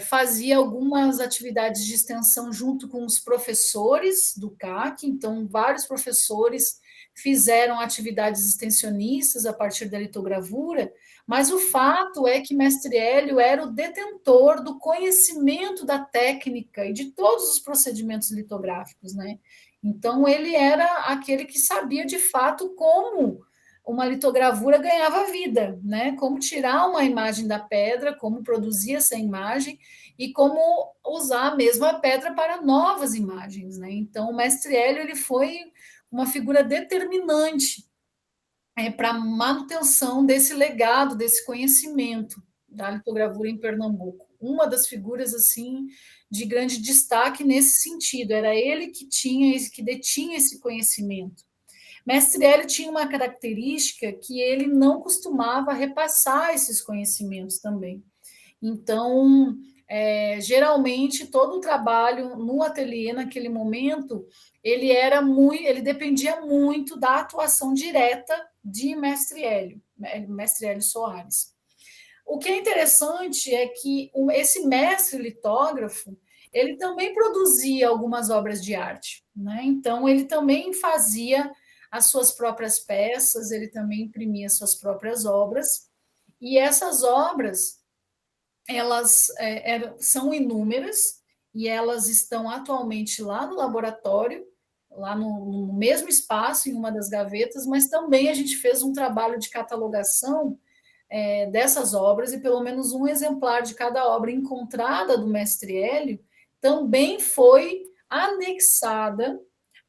fazia algumas atividades de extensão junto com os professores do CAC, então vários professores fizeram atividades extensionistas a partir da litogravura, mas o fato é que mestre Hélio era o detentor do conhecimento da técnica e de todos os procedimentos litográficos, né? Então ele era aquele que sabia de fato como uma litogravura ganhava vida, né? Como tirar uma imagem da pedra, como produzir essa imagem, e como usar a mesma pedra para novas imagens, né? Então, o mestre Hélio ele foi uma figura determinante para a manutenção desse legado, desse conhecimento da litogravura em Pernambuco. Uma das figuras assim de grande destaque nesse sentido, era ele que detinha esse conhecimento. Mestre Hélio tinha uma característica que ele não costumava repassar esses conhecimentos também. Então, geralmente, todo o trabalho no ateliê, naquele momento, ele dependia muito da atuação direta de Mestre Hélio Soares. O que é interessante é que esse mestre litógrafo, ele também produzia algumas obras de arte, né? Então, ele também fazia as suas próprias peças, ele também imprimia suas próprias obras, e essas obras elas são inúmeras e elas estão atualmente lá no laboratório, lá no mesmo espaço, em uma das gavetas, mas também a gente fez um trabalho de catalogação dessas obras, e pelo menos um exemplar de cada obra encontrada do mestre Hélio também foi anexada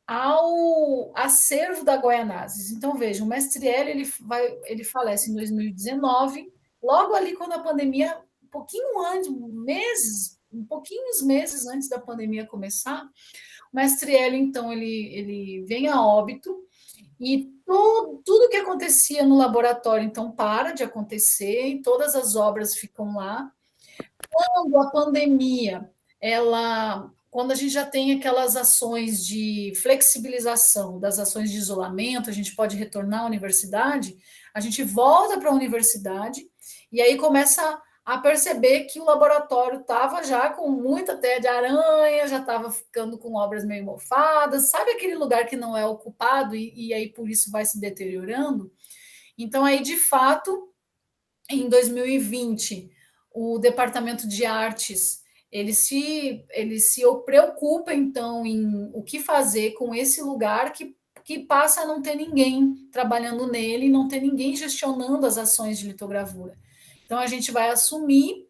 ao acervo da Goianazes. Então, veja, o mestre Hélio ele falece em 2019, logo ali quando a pandemia, pouquinhos meses antes da pandemia começar, o mestre Hélio, então, ele vem a óbito, e tudo que acontecia no laboratório, então, para de acontecer, e todas as obras ficam lá. Quando a pandemia, quando a gente já tem aquelas ações de flexibilização das ações de isolamento, a gente pode retornar à universidade, a gente volta para a universidade e aí começa a perceber que o laboratório estava já com muita teia de aranha, já estava ficando com obras meio mofadas, sabe aquele lugar que não é ocupado e aí por isso vai se deteriorando? Então aí, de fato, em 2020, o departamento de artes ele se preocupa então em o que fazer com esse lugar que passa a não ter ninguém trabalhando nele, não ter ninguém gestionando as ações de litogravura. Então a gente vai assumir,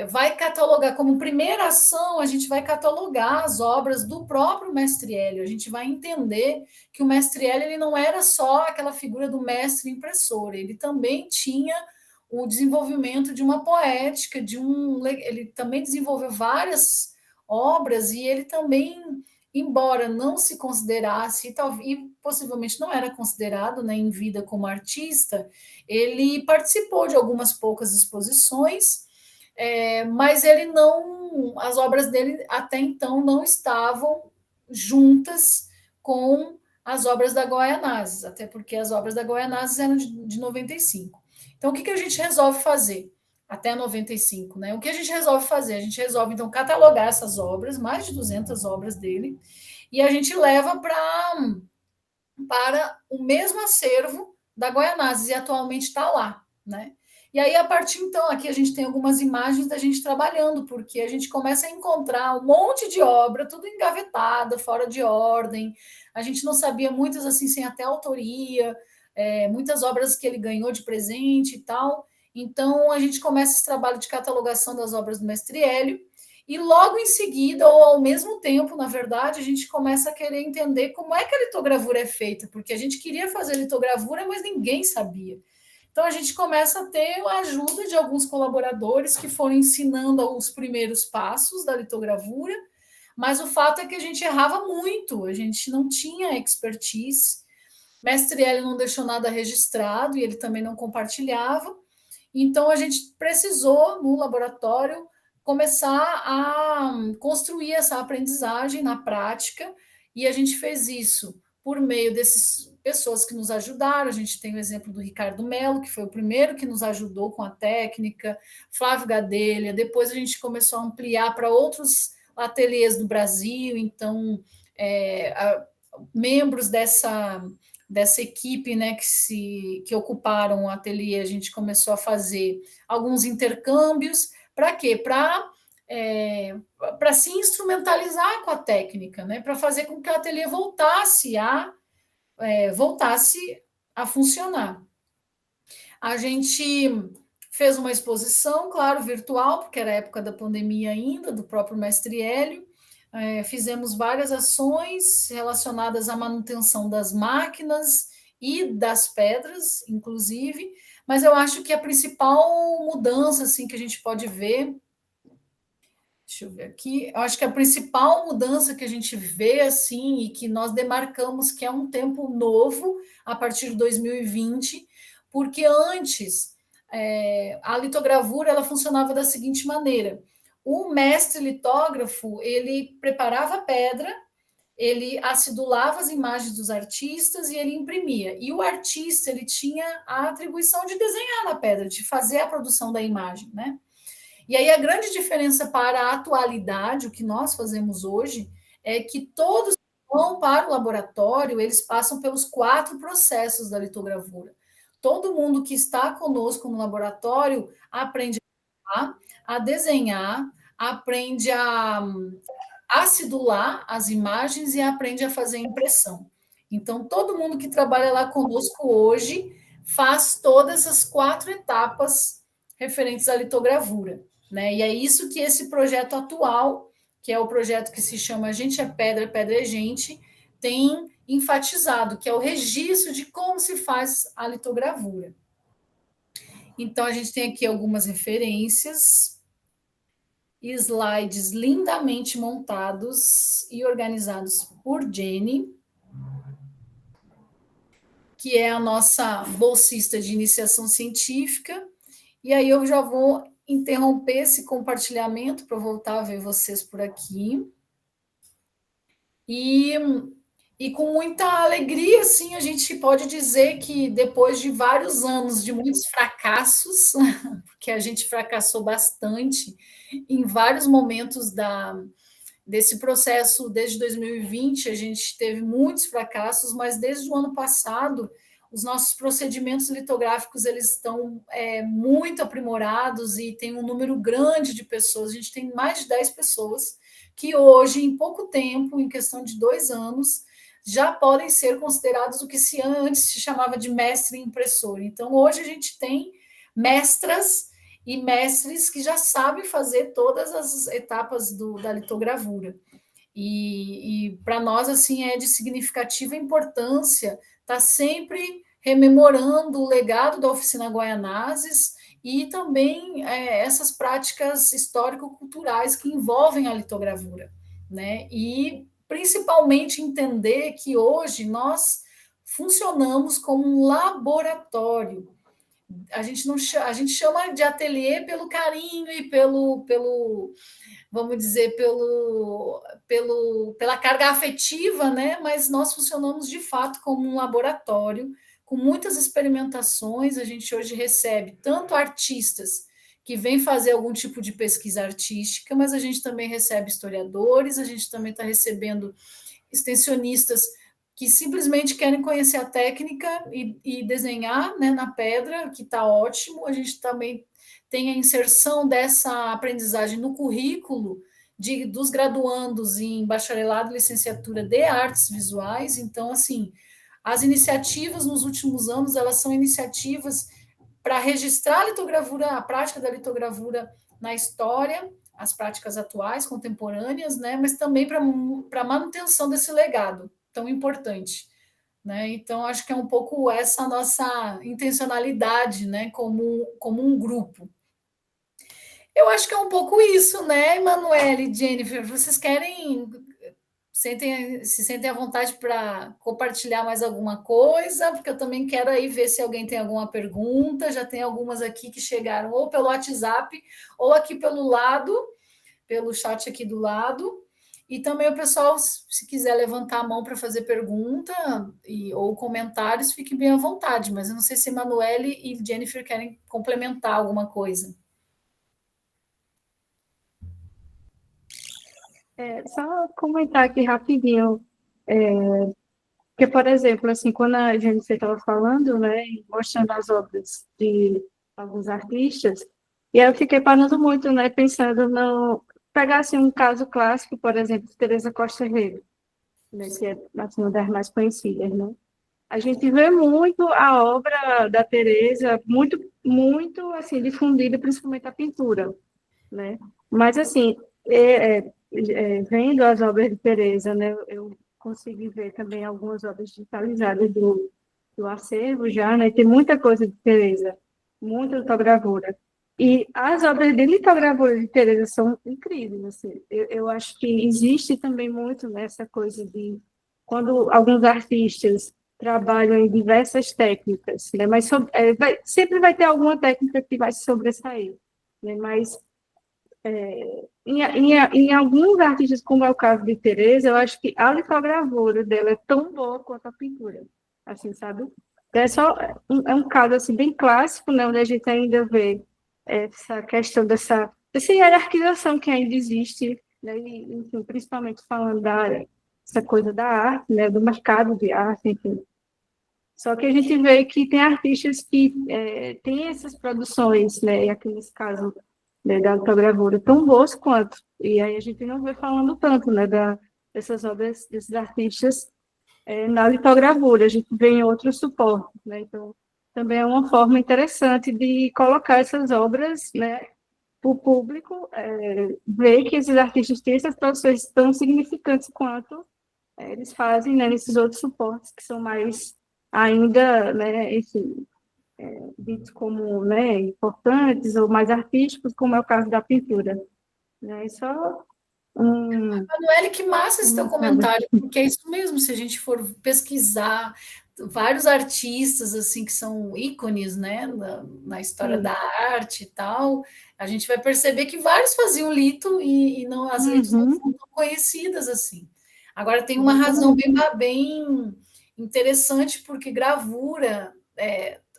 vai catalogar como primeira ação, a gente vai catalogar as obras do próprio mestre Hélio. A gente vai entender que o mestre Hélio ele não era só aquela figura do mestre impressor, ele também tinha o desenvolvimento de uma poética, ele também desenvolveu várias obras e ele também, embora não se considerasse e possivelmente não era considerado, né, em vida como artista, ele participou de algumas poucas exposições, mas as obras dele até então não estavam juntas com as obras da Goianazes, até porque as obras da Goianazes eram de 95. Então, o que a gente resolve fazer? Até 95, né? O que a gente resolve fazer? A gente resolve, então, catalogar essas obras, mais de 200 obras dele, e a gente leva para o mesmo acervo da Goianazes, e atualmente está lá, né? E aí, a partir, então, aqui a gente tem algumas imagens da gente trabalhando, porque a gente começa a encontrar um monte de obra, tudo engavetada, fora de ordem, a gente não sabia, muitas assim, sem até autoria, muitas obras que ele ganhou de presente e tal. Então, a gente começa esse trabalho de catalogação das obras do mestre Hélio, e logo em seguida, ou ao mesmo tempo, na verdade, a gente começa a querer entender como é que a litogravura é feita, porque a gente queria fazer litogravura, mas ninguém sabia. Então, a gente começa a ter a ajuda de alguns colaboradores que foram ensinando os primeiros passos da litogravura, mas o fato é que a gente errava muito, a gente não tinha expertise. Mestre Hélio não deixou nada registrado e ele também não compartilhava. Então, a gente precisou, no laboratório, começar a construir essa aprendizagem na prática, e a gente fez isso por meio dessas pessoas que nos ajudaram. A gente tem o exemplo do Ricardo Melo, que foi o primeiro que nos ajudou com a técnica, Flávio Gadelha, depois a gente começou a ampliar para outros ateliês do Brasil, então, membros dessa equipe, né, que ocuparam o ateliê, a gente começou a fazer alguns intercâmbios. Para quê? Para se instrumentalizar com a técnica, né, para fazer com que o ateliê voltasse a funcionar. A gente fez uma exposição, claro, virtual, porque era a época da pandemia ainda, do próprio mestre Hélio. Fizemos várias ações relacionadas à manutenção das máquinas e das pedras, inclusive, mas eu acho que a principal mudança assim, que a gente pode ver, deixa eu ver aqui, eu acho que a principal mudança que a gente vê assim, e que nós demarcamos que é um tempo novo, a partir de 2020, porque antes a litogravura ela funcionava da seguinte maneira: o mestre litógrafo ele preparava a pedra, ele acidulava as imagens dos artistas e ele imprimia. E o artista ele tinha a atribuição de desenhar na pedra, de fazer a produção da imagem, né? E aí a grande diferença para a atualidade, o que nós fazemos hoje, é que todos que vão para o laboratório, eles passam pelos 4 processos da litogravura. Todo mundo que está conosco no laboratório aprende a desenhar, aprende a acidular as imagens e aprende a fazer impressão. Então, todo mundo que trabalha lá conosco hoje faz todas as 4 etapas referentes à litogravura, né? E é isso que esse projeto atual, que é o projeto que se chama Gente é Pedra, Pedra é Gente, tem enfatizado, que é o registro de como se faz a litogravura. Então, a gente tem aqui algumas referências, slides lindamente montados e organizados por Jenny, que é a nossa bolsista de iniciação científica. E aí eu já vou interromper esse compartilhamento para voltar a ver vocês por aqui. E com muita alegria, assim, a gente pode dizer que depois de vários anos de muitos fracassos, porque a gente fracassou bastante em vários momentos desse processo, desde 2020, a gente teve muitos fracassos, mas desde o ano passado, os nossos procedimentos litográficos eles estão muito aprimorados e tem um número grande de pessoas, a gente tem mais de 10 pessoas que hoje, em pouco tempo, em questão de 2 anos, já podem ser considerados o que antes se chamava de mestre impressor. Então, hoje a gente tem mestras e mestres que já sabem fazer todas as etapas da litogravura. E para nós, assim, é de significativa importância estar sempre rememorando o legado da Oficina Guaianazes e também essas práticas histórico-culturais que envolvem a litogravura, né? E principalmente entender que hoje nós funcionamos como um laboratório. A gente não a gente chama de ateliê pelo carinho e pelo vamos dizer, pela carga afetiva, né? Mas nós funcionamos de fato como um laboratório, com muitas experimentações. A gente hoje recebe tanto artistas que vêm fazer algum tipo de pesquisa artística, mas a gente também recebe historiadores, a gente também está recebendo extensionistas que simplesmente querem conhecer a técnica e desenhar, né, na pedra, que está ótimo. A gente também tem a inserção dessa aprendizagem no currículo dos graduandos em bacharelado e licenciatura de artes visuais. Então, assim, as iniciativas nos últimos anos, elas são iniciativas para registrar a litogravura, a prática da litogravura na história, as práticas atuais, contemporâneas, né, mas também para a manutenção desse legado tão importante. Né? Então, acho que é um pouco essa nossa intencionalidade, né, como um grupo. Eu acho que é um pouco isso, né, Emanuele e Jennifer? Vocês se sentem à vontade para compartilhar mais alguma coisa? Porque eu também quero aí ver se alguém tem alguma pergunta. Já tem algumas aqui que chegaram ou pelo WhatsApp ou aqui pelo lado, pelo chat aqui do lado. E também o pessoal, se quiser levantar a mão para fazer pergunta ou comentários, fique bem à vontade. Mas eu não sei se Emanuele e Jennifer querem complementar alguma coisa. Só comentar aqui rapidinho, porque, por exemplo, assim, quando a gente estava falando, né, mostrando as obras de alguns artistas, e eu fiquei parando muito, né, pensando no pegar assim, um caso clássico, por exemplo, de Teresa Costa Rego, né, que é assim, uma das mais conhecidas, né? A gente vê muito a obra da Teresa, muito muito, assim, difundida, principalmente a pintura, né? Mas, assim, vendo as obras de Teresa, né, eu consegui ver também algumas obras digitalizadas do acervo já, né? Tem muita coisa de Teresa, muita litogravura. E as obras de litogravura de Teresa são incríveis, assim. Eu acho que existe também muito nessa coisa de quando alguns artistas trabalham em diversas técnicas, né? Mas sempre vai ter alguma técnica que vai se sobressair, né? Mas em alguns artistas, como é o caso de Teresa, eu acho que a litogravura dela é tão boa quanto a pintura, assim, sabe? É um caso assim, bem clássico, né, onde a gente ainda vê essa questão dessa hierarquização que ainda existe, né, e, enfim, principalmente falando essa coisa da arte, né, do mercado de arte, enfim. Só que a gente vê que tem artistas que têm essas produções, né, e aqui nesse caso, né, da litogravura, tão boas quanto. E aí a gente não vê falando tanto, né, dessas obras, desses artistas na litogravura, a gente vê em outros suportes, né, então também é uma forma interessante de colocar essas obras, né, para o público ver que esses artistas têm essas produções tão significantes quanto eles fazem, né, nesses outros suportes que são mais ainda, né, enfim, ditos como, né, importantes ou mais artísticos, como é o caso da pintura. Né? Só Manoel, que massa esse teu comentário, porque é isso mesmo, se a gente for pesquisar vários artistas assim que são ícones, né, na história da arte e tal, a gente vai perceber que vários faziam lito e não, as litos não são tão conhecidas assim. Agora tem uma razão bem interessante, porque gravura,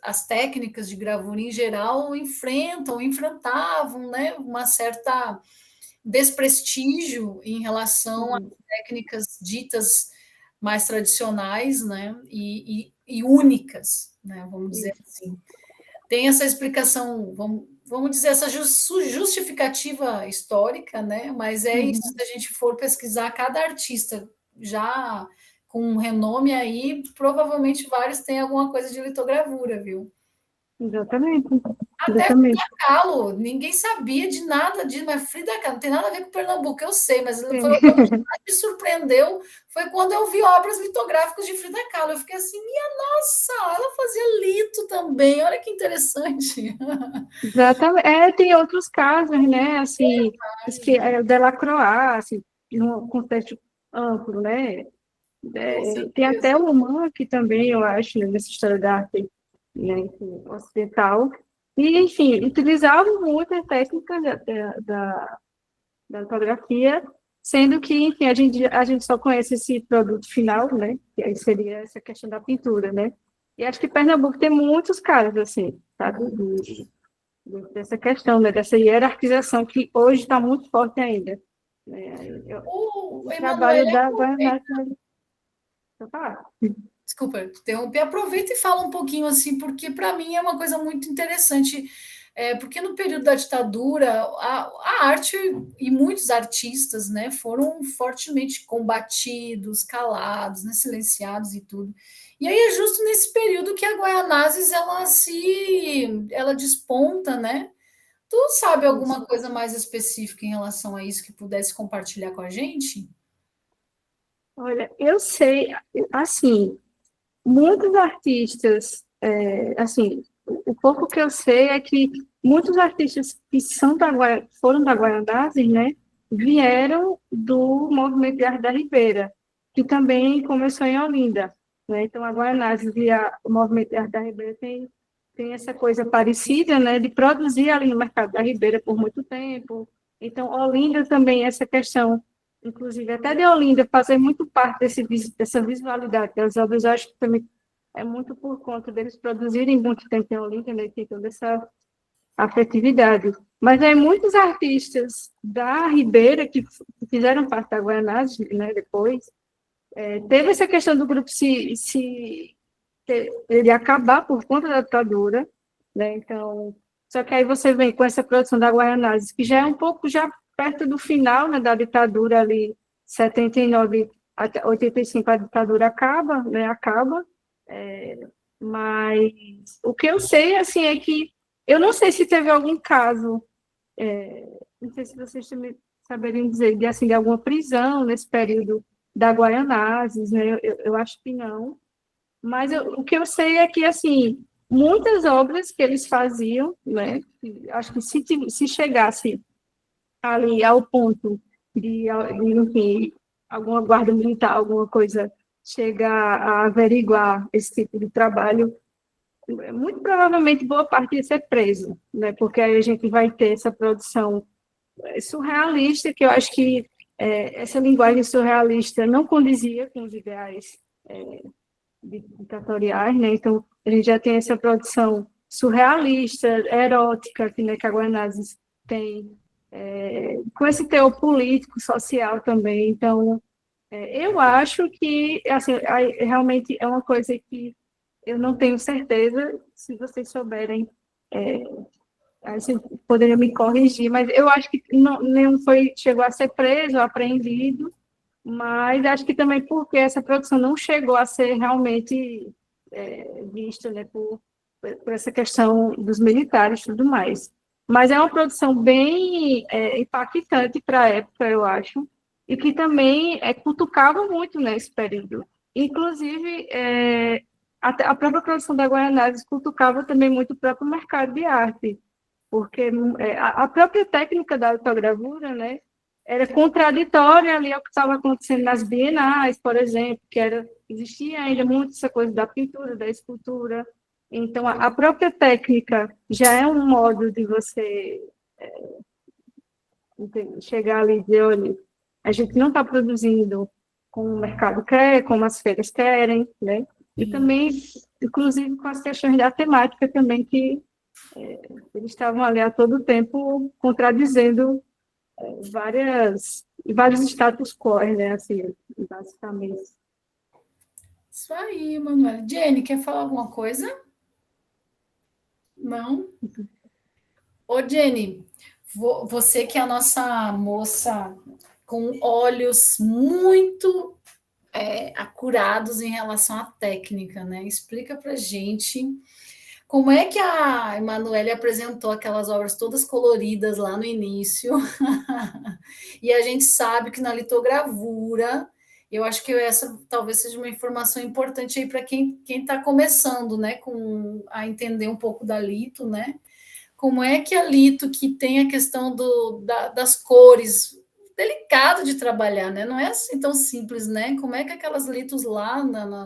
as técnicas de gravura em geral enfrentavam, né, uma certa desprestígio em relação às técnicas ditas mais tradicionais, né, e únicas, né, vamos dizer assim. Tem essa explicação, vamos dizer, essa justificativa histórica, né, mas é isso, se a gente for pesquisar cada artista já com um renome aí, provavelmente vários têm alguma coisa de litogravura, viu? Exatamente. Até Frida Kahlo, ninguém sabia de nada disso, mas Frida Kahlo não tem nada a ver com Pernambuco, eu sei, mas foi o que mais me surpreendeu foi quando eu vi obras litográficas de Frida Kahlo. Eu fiquei assim, minha nossa, ela fazia lito também, olha que interessante. Exatamente. Tem outros casos, né? Assim, que é o Delacroix, assim, num contexto amplo, né? Tem até o Roman, que também, eu acho, né, nessa história da arte, né, enfim, ocidental, e, enfim, utilizavam muito a técnica da litografia, sendo que, enfim, a gente só conhece esse produto final, né, que aí seria essa questão da pintura, né, e acho que Pernambuco tem muitos casos, assim, sabe, dessa questão, né, dessa hierarquização que hoje está muito forte ainda. Né, O trabalho Emanuele, da Guarnacci. desculpa interromper, aproveita e fala um pouquinho assim, porque para mim é uma coisa muito interessante, porque no período da ditadura a arte e muitos artistas, né, foram fortemente combatidos, calados, né, silenciados e tudo. E aí é justo nesse período que a Guaianazes ela desponta, né? Tu sabe alguma coisa mais específica em relação a isso que pudesse compartilhar com a gente? Olha, eu sei, assim, muitos artistas, assim, o pouco que eu sei é que muitos artistas que foram da Guaianazes, né, vieram do movimento de arte da Ribeira, que também começou em Olinda, né, então a Guaianazes e o movimento de arte da Ribeira tem essa coisa parecida, né, de produzir ali no mercado da Ribeira por muito tempo, então Olinda também, essa questão inclusive até de Olinda fazer muito parte dessa visualidade das obras, eu acho que também é muito por conta deles produzirem muito tempo em Olinda, né, tem toda essa afetividade. Mas aí muitos artistas da Ribeira, que fizeram parte da Guaianazes, né, depois, teve essa questão do grupo ele acabar por conta da ditadura, né, então, só que aí você vem com essa produção da Guaianazes, que já é um pouco já perto do final, né, da ditadura ali, 79 até 85 a ditadura acaba, né, mas o que eu sei, assim, é que Eu não sei se teve algum caso, não sei se vocês também saberiam dizer, de alguma prisão nesse período da Guaianazes, né? Eu acho que não. Mas o que eu sei é que, assim, muitas obras que eles faziam, né? Acho que se chegasse ali ao ponto enfim, alguma guarda militar, alguma coisa, chegar a averiguar esse tipo de trabalho, muito provavelmente boa parte ia ser preso, né? Porque aí a gente vai ter essa produção surrealista, que eu acho que essa linguagem surrealista não condizia com os ideais ditatoriais, né? Então, a gente já tem essa produção surrealista, erótica, que a Guanazes tem, com esse teor político, social também. Então, eu acho que, assim, realmente é uma coisa que eu não tenho certeza, se vocês souberem, aí você poderia me corrigir, mas eu acho que não foi, chegou a ser preso, apreendido, mas acho que também porque essa produção não chegou a ser realmente vista, né, por essa questão dos militares e tudo mais. Mas é uma produção bem impactante para a época, eu acho, e que também cutucava muito nesse período. Inclusive, a própria produção da Guaianazes cutucava também muito o próprio mercado de arte, porque a própria técnica da litogravura, né, era contraditória ali ao que estava acontecendo nas bienais, por exemplo, existia ainda muito essa coisa da pintura, da escultura. Então, a própria técnica já é um modo de você chegar ali e dizer, olha, a gente não está produzindo como o mercado quer, como as feiras querem, né? E também, inclusive, com as questões da temática também, que eles estavam ali a todo tempo contradizendo vários status quo, né, assim, basicamente. Isso aí, Manuela. Jenny, quer falar alguma coisa? Não? Ô, Jenny, você que é a nossa moça com olhos muito acurados em relação à técnica, né? Explica pra gente como é que a Emanuele apresentou aquelas obras todas coloridas lá no início. E a gente sabe que na litogravura, eu acho que essa talvez seja uma informação importante aí para quem está começando, né, a entender um pouco da lito, né? Como é que a lito, que tem a questão das cores, delicado de trabalhar, né? Não é assim tão simples, né? Como é que aquelas litos lá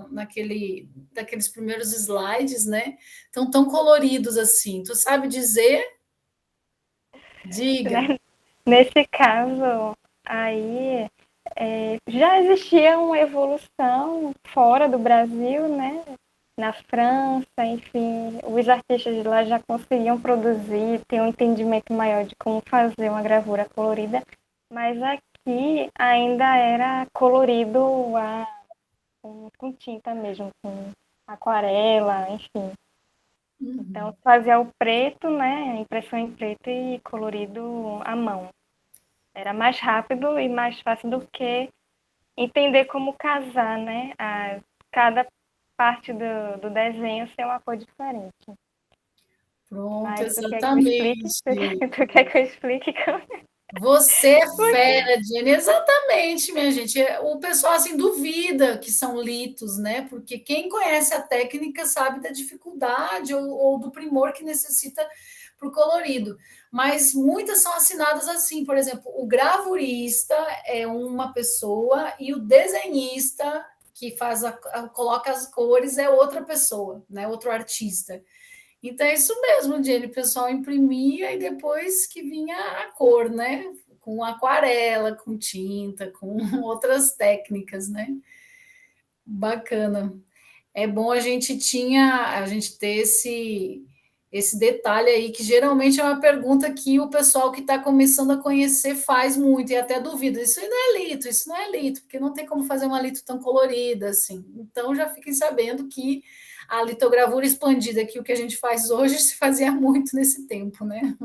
daqueles primeiros slides, né? Estão tão coloridos assim? Tu sabe dizer? Diga. Né? Nesse caso, aí já existia uma evolução fora do Brasil, né? Na França, enfim, os artistas de lá já conseguiam produzir, ter um entendimento maior de como fazer uma gravura colorida, mas aqui ainda era colorido com tinta mesmo, com aquarela, enfim. Então, fazia o preto, né, impressão em preto e colorido à mão. Era mais rápido e mais fácil do que entender como casar, né, cada parte do desenho ser uma cor diferente. Pronto, Mas tu quer que eu explique? exatamente. Tu quer que eu explique? Você é fera, Jenny. Exatamente, minha gente. O pessoal assim duvida que são litos, né? Porque quem conhece a técnica sabe da dificuldade ou do primor que necessita para o colorido. Mas muitas são assinadas assim, por exemplo, o gravurista é uma pessoa e o desenhista que coloca as cores é outra pessoa, né? Outro artista. Então é isso mesmo, Jenny. O pessoal imprimia e depois que vinha a cor, né? Com aquarela, com tinta, com outras técnicas, né? Bacana. É bom a gente ter esse detalhe aí, que geralmente é uma pergunta que o pessoal que está começando a conhecer faz muito, e até duvida, isso não é lito, isso não é lito, porque não tem como fazer uma lito tão colorida assim. Então já fiquem sabendo que a litogravura expandida, que o que a gente faz hoje, se fazia muito nesse tempo, né?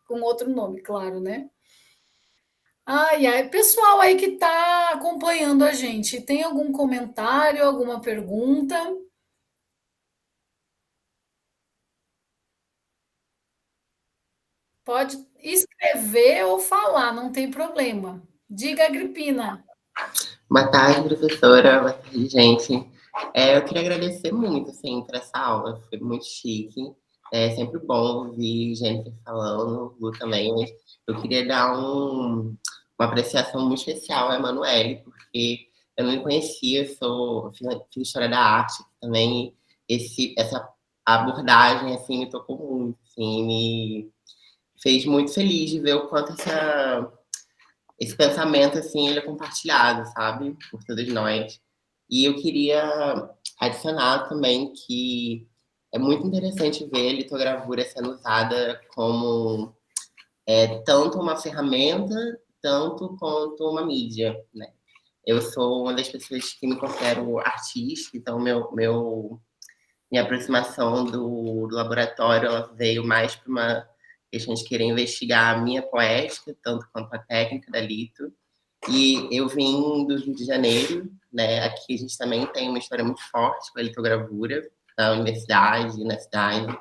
Com outro nome, claro, né? Ai, ai, pessoal aí que está acompanhando a gente, tem algum comentário, alguma pergunta? Pode escrever ou falar, não tem problema. Diga, Agripina. Boa tarde, professora. Boa tarde, gente. Eu queria agradecer muito, assim, por essa aula. Foi muito chique. É sempre bom ouvir gente falando, Lu também. Mas eu queria dar uma apreciação muito especial à Emanuele, porque eu não me conhecia, fiz História da Arte também. Essa abordagem, assim, me tocou muito, assim, me fez muito feliz de ver o quanto esse pensamento, assim, ele é compartilhado, sabe? Por todos nós. E eu queria adicionar também que é muito interessante ver a litogravura sendo usada como tanto uma ferramenta, tanto quanto uma mídia, né? Eu sou uma das pessoas que me considero artista, então minha aproximação do laboratório ela veio mais para uma questão de querer investigar a minha poética, tanto quanto a técnica da lito. E eu vim do Rio de Janeiro, né? Aqui a gente também tem uma história muito forte com a litogravura, na universidade, na cidade.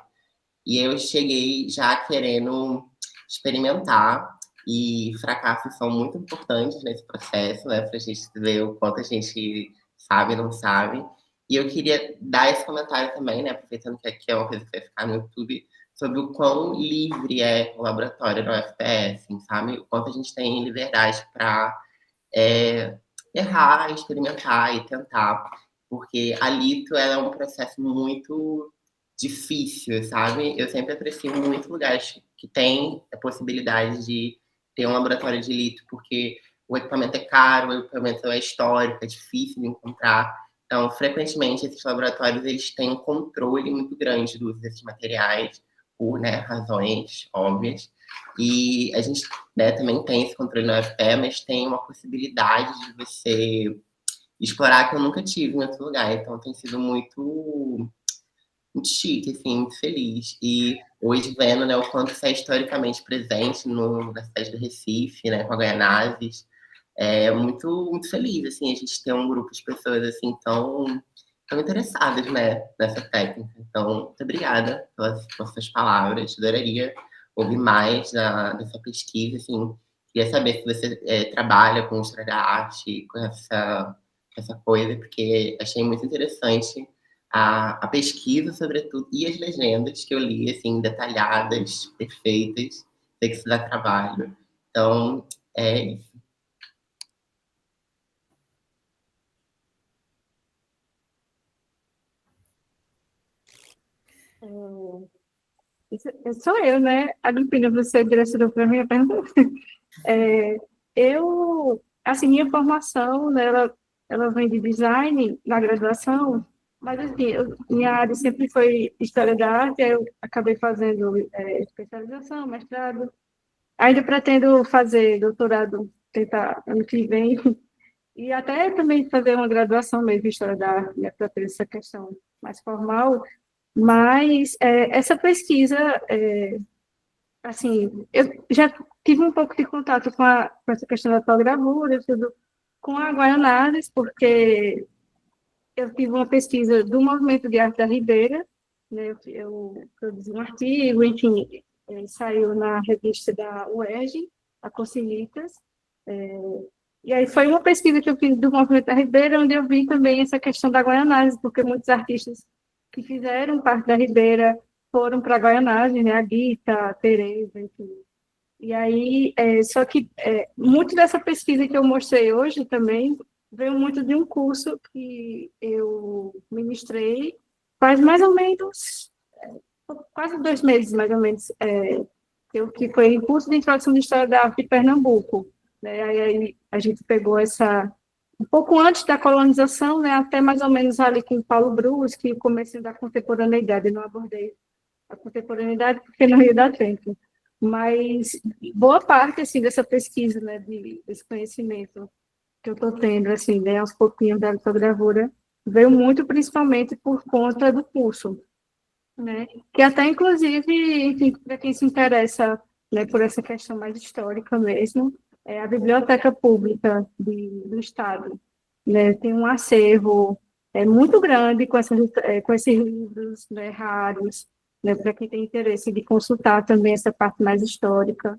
E eu cheguei já querendo experimentar, e fracassos são muito importantes nesse processo, né? Para a gente ver o quanto a gente sabe e não sabe. E eu queria dar esse comentário também, né? Aproveitando que aqui é uma coisa que vai ficar no YouTube, sobre o quão livre é o laboratório da UFPS, assim, sabe? O quanto a gente tem liberdade para errar, experimentar e tentar, porque a lito ela é um processo muito difícil, sabe? Eu sempre aprecio muito lugares que têm a possibilidade de ter um laboratório de lito, porque o equipamento é caro, o equipamento é histórico, é difícil de encontrar. Então, frequentemente, esses laboratórios eles têm um controle muito grande do uso desses materiais, por, né, razões óbvias. E a gente, né, também tem esse controle na UFPE, mas tem uma possibilidade de você explorar que eu nunca tive em outro lugar. Então, tem sido muito chique, assim, muito feliz. E hoje, vendo, né, o quanto isso é historicamente presente na cidade do Recife, né, com a Guaianazes, é muito feliz, assim, a gente ter um grupo de pessoas, assim, tão interessadas, né, nessa técnica. Então, muito obrigada pelas suas palavras. Adoraria ouvir mais dessa pesquisa, assim. Queria saber se você trabalha com história da arte, com essa coisa, porque achei muito interessante a pesquisa, sobretudo, e as legendas que eu li, assim, detalhadas, perfeitas. Sei que isso dá trabalho. Então, é isso. Sou eu, né? Agripina, você direcionou para a minha pergunta. Assim, minha formação, né, ela vem de design na graduação, mas, assim, minha área sempre foi história da arte, aí eu acabei fazendo especialização, mestrado. Ainda pretendo fazer doutorado, tentar ano que vem, e até também fazer uma graduação mesmo em história da arte, né, para ter essa questão mais formal. Mas essa pesquisa, assim, eu já tive um pouco de contato com essa questão da fotogravura, tudo, com a Guaianazes, porque eu tive uma pesquisa do Movimento de Arte da Ribeira, né, eu produzi um artigo, enfim, saiu na revista da UERJ, a Concilitas, e aí foi uma pesquisa que eu fiz do Movimento da Ribeira, onde eu vi também essa questão da Guaianazes, porque muitos artistas que fizeram parte da Ribeira foram para a Guaianazes, né, a Guita, a Tereza, enfim. E aí, só que muito dessa pesquisa que eu mostrei hoje também veio muito de um curso que eu ministrei faz mais ou menos, quase 2 meses, mais ou menos, que foi o curso de Introdução de História da Arte de Pernambuco, né? Aí a gente pegou um pouco antes da colonização, né, até mais ou menos ali com Paulo Brusque, o começo da contemporaneidade. Eu não abordei a contemporaneidade porque não ia dar tempo. Mas boa parte, assim, dessa pesquisa, né, desse conhecimento que eu estou tendo, assim, né, aos pouquinhos da litogravura, veio muito principalmente por conta do curso, né, que até, inclusive, enfim, para quem se interessa, né, por essa questão mais histórica mesmo, é a Biblioteca Pública do Estado, né, tem um acervo muito grande com esses livros, né, raros, né, para quem tem interesse de consultar também essa parte mais histórica,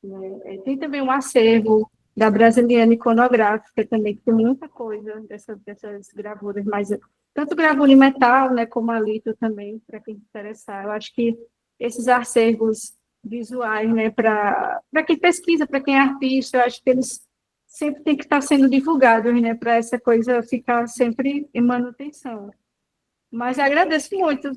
né. Tem também um acervo da Brasiliana Iconográfica também, que tem muita coisa dessas gravuras, mas tanto gravura em metal, né, como a lito também, para quem se interessar. Eu acho que esses acervos visuais, né, para quem pesquisa, para quem é artista, eu acho que eles sempre têm que estar sendo divulgados, né, para essa coisa ficar sempre em manutenção. Mas agradeço muito o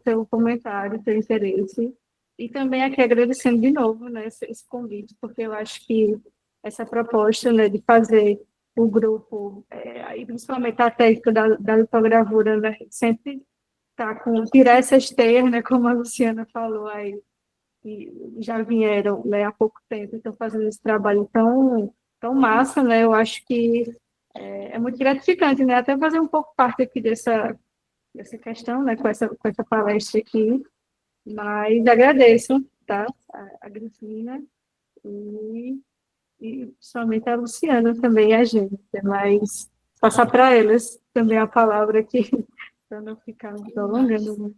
teu comentário, o teu interesse. E também aqui agradecendo de novo, né, esse convite, porque eu acho que essa proposta, né, de fazer o grupo, aí principalmente a técnica da litogravura, né, sempre tá com tirar essas teias, né, como a Luciana falou aí, que já vieram, né, há pouco tempo, estão fazendo esse trabalho tão massa, né, eu acho que é muito gratificante, né, até fazer um pouco parte aqui dessa questão, né, com essa palestra aqui, mas agradeço, tá, a Grifina e principalmente a Luciana também, a gente, mas passar para elas também a palavra aqui, para não ficar me prolongando muito.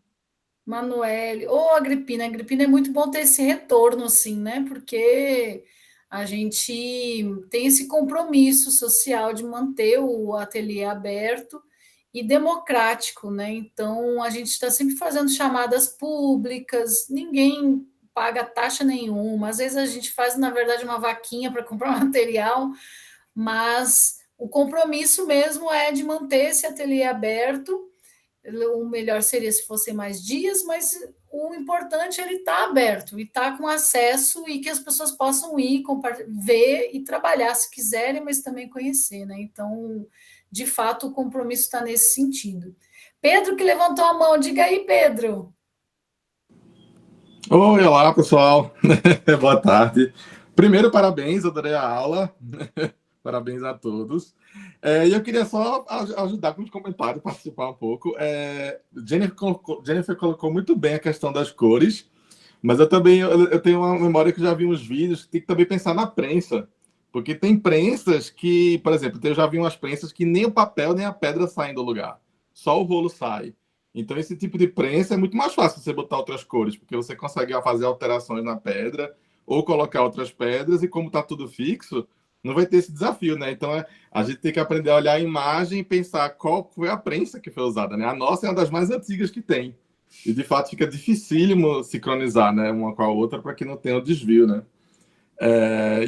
Manuele, ou Agripina, Agripina é muito bom ter esse retorno, assim, né? Porque a gente tem esse compromisso social de manter o ateliê aberto e democrático, né? Então a gente está sempre fazendo chamadas públicas, ninguém paga taxa nenhuma, às vezes a gente faz, na verdade, uma vaquinha para comprar material, mas o compromisso mesmo é de manter esse ateliê aberto. O melhor seria se fossem mais dias, mas o importante é ele estar aberto e estar com acesso e que as pessoas possam ir, ver e trabalhar se quiserem, mas também conhecer, né? Então, de fato, o compromisso está nesse sentido. Pedro que levantou a mão, diga aí, Pedro. Oi, olá pessoal, boa tarde. Primeiro, parabéns, adorei a aula, parabéns a todos. E eu queria só ajudar com os comentários, participar um pouco. Jennifer colocou muito bem a questão das cores, mas eu tenho uma memória que eu já vi uns vídeos que tem que também pensar na prensa, porque tem prensas que, por exemplo, eu já vi umas prensas que nem o papel nem a pedra saem do lugar, só o rolo sai. Então, esse tipo de prensa é muito mais fácil você botar outras cores, porque você consegue fazer alterações na pedra ou colocar outras pedras, e como está tudo fixo, não vai ter esse desafio, né? Então, a gente tem que aprender a olhar a imagem e pensar qual foi a prensa que foi usada, né? A nossa é uma das mais antigas que tem. E, de fato, fica dificílimo sincronizar, né, uma com a outra para que não tenha o desvio, né?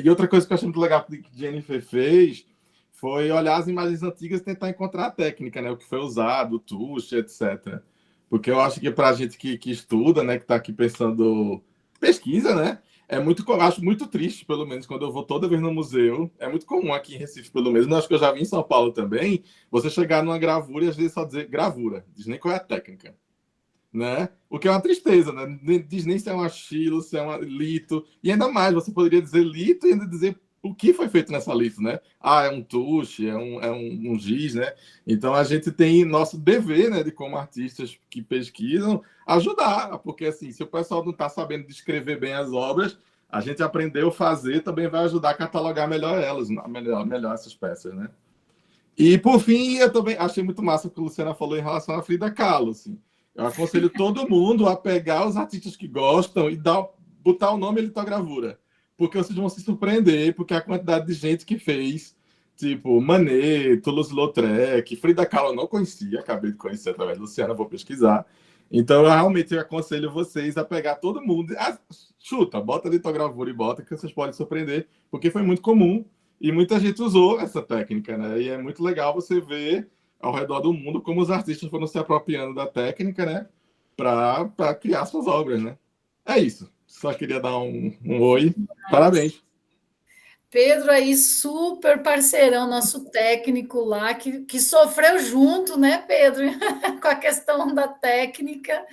E outra coisa que eu achei muito legal que Jennifer fez foi olhar as imagens antigas e tentar encontrar a técnica, né? O que foi usado, o touch, etc. Porque eu acho que para a gente que estuda, né, que está aqui pensando pesquisa, né? Acho muito triste, pelo menos, quando eu vou toda vez no museu. É muito comum aqui em Recife, pelo menos, acho que eu já vi em São Paulo também, você chegar numa gravura e às vezes só dizer gravura, diz nem qual é a técnica, né? O que é uma tristeza, né? Diz nem se é um achilo, se é um lito, e ainda mais, você poderia dizer lito e ainda dizer o que foi feito nessa lito, né? Ah, é um tuche, um giz, né? Então a gente tem nosso dever, né, de como artistas que pesquisam, ajudar, porque assim, se o pessoal não está sabendo descrever bem as obras, a gente aprendeu a fazer, também vai ajudar a catalogar melhor elas, melhor essas peças, né? E, por fim, eu também achei muito massa o que a Luciana falou em relação à Frida Kahlo. Assim. Eu aconselho todo mundo a pegar os artistas que gostam e botar o nome litogravura. Porque vocês vão se surpreender, porque a quantidade de gente que fez, tipo Manet, Toulouse-Lautrec, Frida Kahlo eu não conhecia, acabei de conhecer através da Luciana, vou pesquisar. Então, eu realmente aconselho vocês a pegar todo mundo. Chuta, bota litogravura e bota, que vocês podem surpreender, porque foi muito comum e muita gente usou essa técnica, né? E é muito legal você ver ao redor do mundo como os artistas foram se apropriando da técnica, né? Para criar suas obras, né? É isso. Só queria dar um oi. Parabéns. Pedro aí, super parceirão, nosso técnico lá, que sofreu junto, né, Pedro, com a questão da técnica.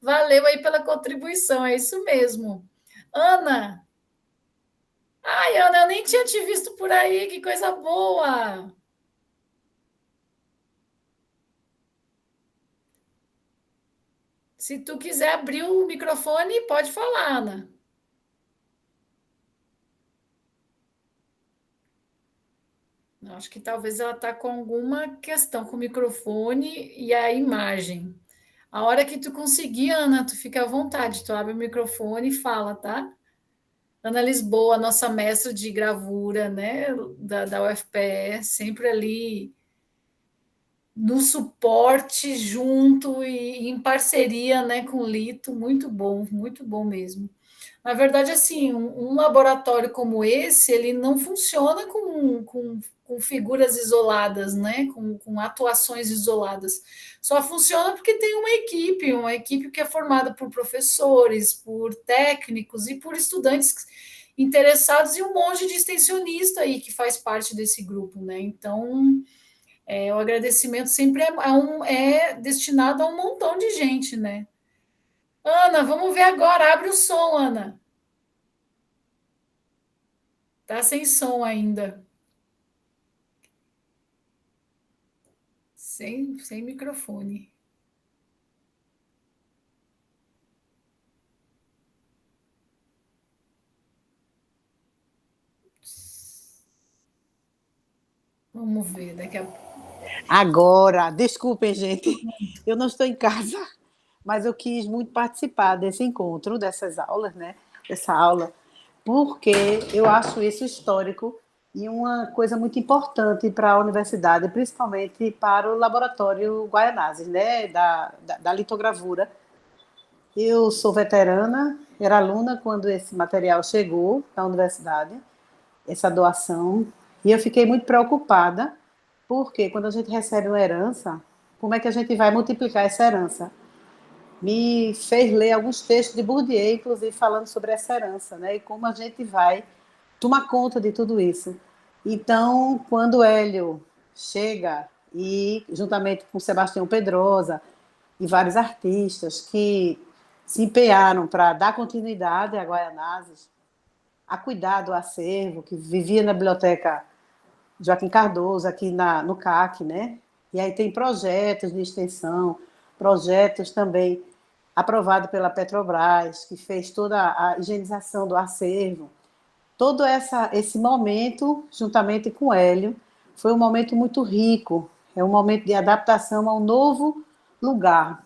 Valeu aí pela contribuição, é isso mesmo. Ana, ai, Ana, eu nem tinha te visto por aí, que coisa boa. Se tu quiser abrir o microfone, pode falar, Ana. Acho que talvez ela está com alguma questão com o microfone e a imagem. A hora que tu conseguir, Ana, tu fica à vontade, tu abre o microfone e fala, tá? Ana Lisboa, nossa mestra de gravura, né, da UFPE, sempre ali no suporte junto e em parceria, né, com o Lito, muito bom mesmo. Na verdade, assim, um laboratório como esse, ele não funciona com figuras isoladas, né? Com atuações isoladas. Só funciona porque tem uma equipe que é formada por professores, por técnicos e por estudantes interessados e um monte de extensionista aí que faz parte desse grupo, né? Então, o agradecimento sempre é destinado a um montão de gente, né? Ana, vamos ver agora. Abre o som, Ana. Tá sem som ainda. Sem microfone. Vamos ver daqui a pouco. Agora, desculpem, gente, eu não estou em casa, mas eu quis muito participar desse encontro, dessas aulas, né? Dessa aula, porque eu acho isso histórico e uma coisa muito importante para a universidade, principalmente para o laboratório Guaianazes, né? Da litogravura. Eu sou veterana, era aluna quando esse material chegou na universidade, essa doação, e eu fiquei muito preocupada, porque quando a gente recebe uma herança, como é que a gente vai multiplicar essa herança? Me fez ler alguns textos de Bourdieu, inclusive falando sobre essa herança, né? E como a gente vai tomar conta de tudo isso. Então, quando o Hélio chega e, juntamente com Sebastião Pedrosa e vários artistas que se empenharam para dar continuidade a Guaianazes, a cuidar do acervo, que vivia na biblioteca Joaquim Cardoso, aqui no CAC, né? E aí tem projetos de extensão, projetos também aprovados pela Petrobras, que fez toda a higienização do acervo. Todo esse momento, juntamente com o Hélio, foi um momento muito rico, é um momento de adaptação a um novo lugar,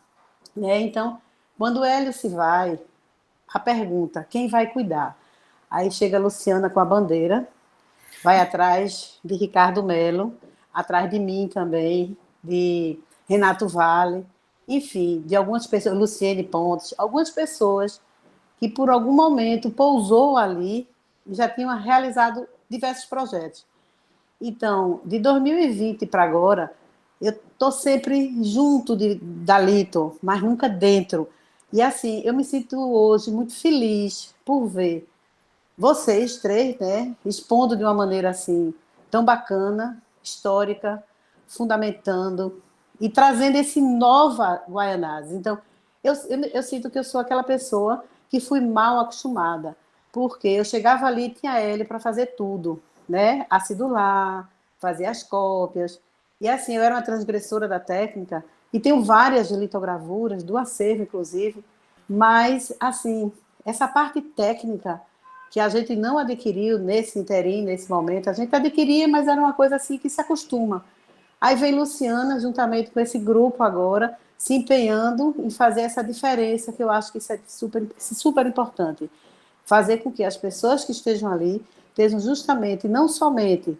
né? Então, quando o Hélio se vai, a pergunta, quem vai cuidar? Aí chega a Luciana com a bandeira, vai atrás de Ricardo Melo, atrás de mim também, de Renato Vale, enfim, de algumas pessoas, Luciene Pontes, algumas pessoas que por algum momento pousou ali e já tinham realizado diversos projetos. Então, de 2020 para agora, eu estou sempre junto da Lito, mas nunca dentro. E assim, eu me sinto hoje muito feliz por ver vocês três, né, expondo de uma maneira assim tão bacana, histórica, fundamentando e trazendo esse nova Guaianazes. Então, eu sinto que eu sou aquela pessoa que fui mal acostumada, porque eu chegava ali e tinha ele para fazer tudo, né, acidular, fazer as cópias, e assim, eu era uma transgressora da técnica, e tenho várias litogravuras, do acervo, inclusive, mas, assim, essa parte técnica que a gente não adquiriu nesse interim, nesse momento, a gente adquiria, mas era uma coisa assim que se acostuma. Aí vem Luciana, juntamente com esse grupo agora, se empenhando em fazer essa diferença, que eu acho que isso é super importante. Fazer com que as pessoas que estejam ali estejam justamente, não somente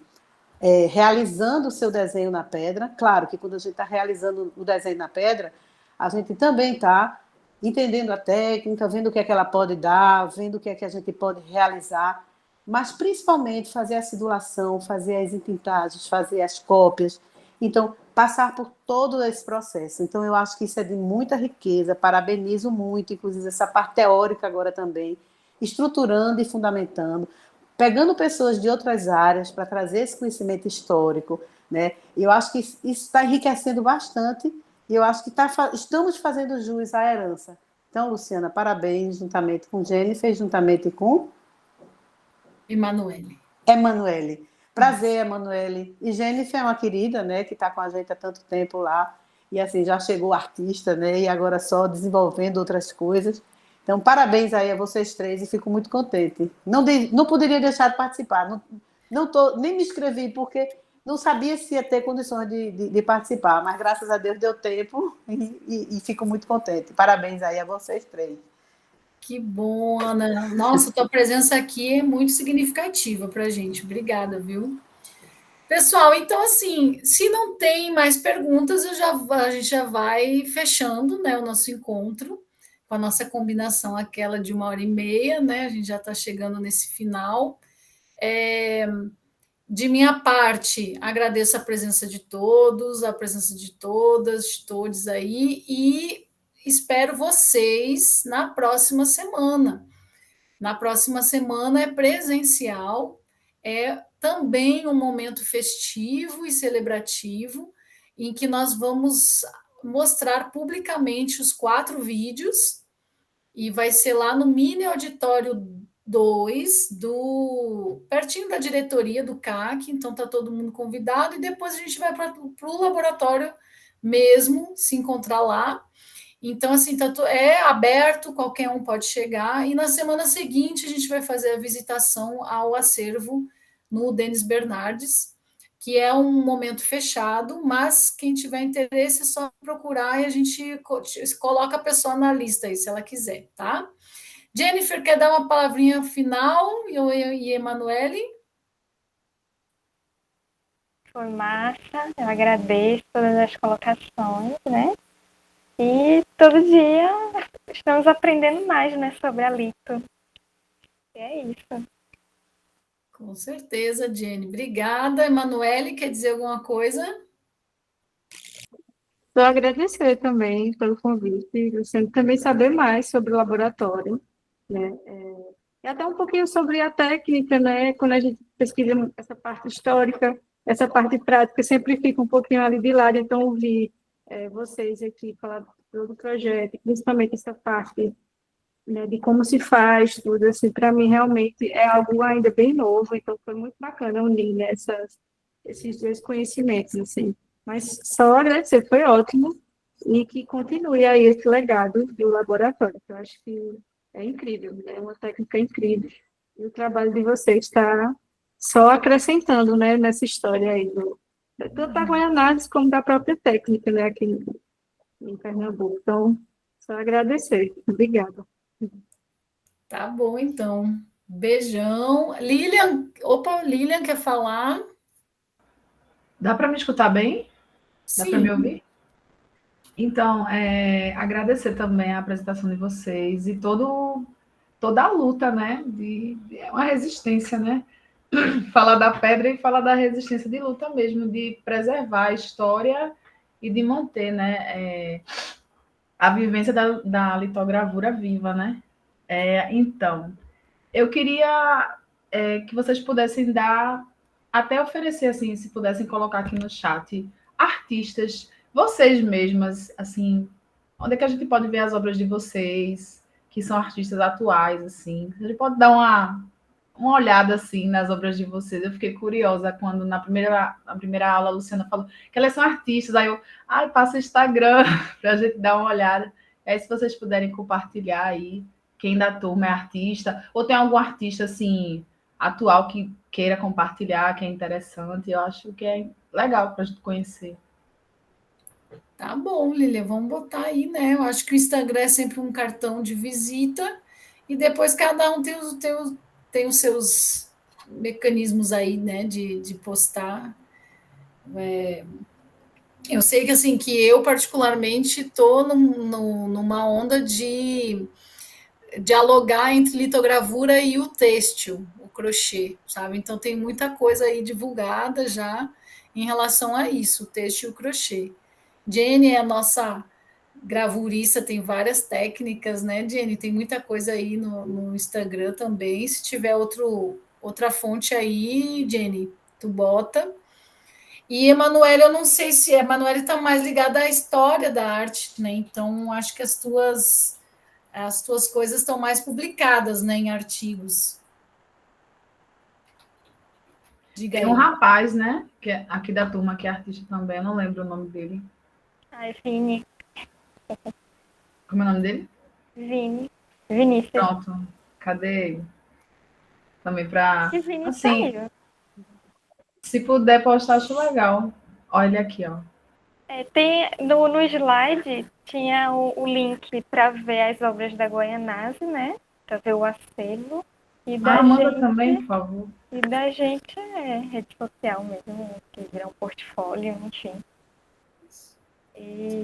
realizando o seu desenho na pedra, claro que quando a gente está realizando o desenho na pedra, a gente também está entendendo a técnica, vendo o que é que ela pode dar, vendo o que é que a gente pode realizar, mas principalmente fazer a acidulação, fazer as entintagens, fazer as cópias. Então, passar por todo esse processo. Então, eu acho que isso é de muita riqueza, parabenizo muito, inclusive essa parte teórica agora também, estruturando e fundamentando, pegando pessoas de outras áreas para trazer esse conhecimento histórico, né? Eu acho que isso está enriquecendo bastante e eu acho que estamos fazendo jus à herança. Então, Luciana, parabéns, juntamente com Jennifer, juntamente com Emanuele. Prazer, Emanuele. E Jennifer é uma querida, né, que está com a gente há tanto tempo lá, e assim, já chegou artista, né, e agora só desenvolvendo outras coisas. Então, parabéns aí a vocês três e fico muito contente. Não poderia deixar de participar. Nem me inscrevi, porque não sabia se ia ter condições de participar, mas graças a Deus deu tempo e fico muito contente. Parabéns aí a vocês três. Que bom, Ana. Nossa, tua presença aqui é muito significativa para a gente. Obrigada, viu? Pessoal, então assim, se não tem mais perguntas, a gente já vai fechando, né, o nosso encontro com a nossa combinação aquela de 1h30, né? A gente já está chegando nesse final. De minha parte, agradeço a presença de todos, a presença de todas, de todos aí, e espero vocês na próxima semana. Na próxima semana é presencial, é também um momento festivo e celebrativo, em que nós vamos mostrar publicamente os 4 vídeos, e vai ser lá no Mini Auditório 2, pertinho da diretoria do CAC, então está todo mundo convidado, e depois a gente vai para o laboratório mesmo, se encontrar lá. Então, assim, é aberto, qualquer um pode chegar, e na semana seguinte a gente vai fazer a visitação ao acervo no Denis Bernardes, que é um momento fechado, mas quem tiver interesse é só procurar e a gente coloca a pessoa na lista aí, se ela quiser, tá? Jennifer, quer dar uma palavrinha final? E Emanuele? Foi massa, eu agradeço todas as colocações, né? E todo dia estamos aprendendo mais, né, sobre a lito. E é isso. Com certeza, Jenny. Obrigada. Emanuele, quer dizer alguma coisa? Vou agradecer também pelo convite, você também saber mais sobre o laboratório, né? E até um pouquinho sobre a técnica, né? Quando a gente pesquisa essa parte histórica, essa parte prática sempre fica um pouquinho ali de lado, então ouvir vocês aqui falar do projeto, principalmente essa parte, né, de como se faz tudo, assim, para mim realmente é algo ainda bem novo, então foi muito bacana unir, né, esses dois conhecimentos, assim. Mas só agradecer, foi ótimo, e que continue aí esse legado do laboratório, que eu acho que é incrível, né, é uma técnica incrível, e o trabalho de vocês está só acrescentando, né, nessa história aí, tanto da Guaianazes como da própria técnica, né, aqui em Pernambuco. Então, só agradecer. Obrigada. Tá bom, então. Beijão. Lilian, opa, Lilian quer falar? Dá para me escutar bem? Dá para me Sim. ouvir? Então, agradecer também a apresentação de vocês e toda a luta, né? É uma resistência, né? Falar da pedra e falar da resistência de luta mesmo, de preservar a história e de manter, né? A vivência da litogravura viva, né? Então, eu queria que vocês pudessem até oferecer, assim, se pudessem colocar aqui no chat, artistas, vocês mesmas, assim, onde é que a gente pode ver as obras de vocês, que são artistas atuais, assim. A gente pode dar uma olhada, assim, nas obras de vocês. Eu fiquei curiosa quando, na primeira aula, a Luciana falou que elas são artistas, aí passa o Instagram para a gente dar uma olhada. Aí, se vocês puderem compartilhar aí, quem da turma é artista, ou tem algum artista, assim, atual que queira compartilhar, que é interessante, eu acho que é legal para a gente conhecer. Tá bom, Lilian, vamos botar aí, né? Eu acho que o Instagram é sempre um cartão de visita, e depois cada um tem os seus mecanismos aí, né, de postar. Eu sei que, assim, que eu particularmente estou numa onda de dialogar entre litogravura e o têxtil, o crochê, sabe? Então tem muita coisa aí divulgada já em relação a isso, o têxtil e o crochê. Jenny é a nossa gravurista, tem várias técnicas, né, Jenny? Tem muita coisa aí no Instagram também. Se tiver outra fonte aí, Jenny, tu bota. E Emanuele, eu não sei se a Emanuele está mais ligada à história da arte, né? Então acho que as tuas coisas estão mais publicadas, né, em artigos. Diga Tem um aí. rapaz, né, que é aqui da turma, que é artista também, eu não lembro o nome dele. Vini. Como é o nome dele? Vinícius. Pronto. Cadê ele? Também para... Esse Vini Assim, saiu. Se puder postar, acho legal. Olha aqui, ó. Tem no slide tinha o link para ver as obras da Guaianazzi, né? Para ver o acervo. E da Manda gente, também, por favor. E da gente é rede social mesmo, que vira um portfólio, enfim.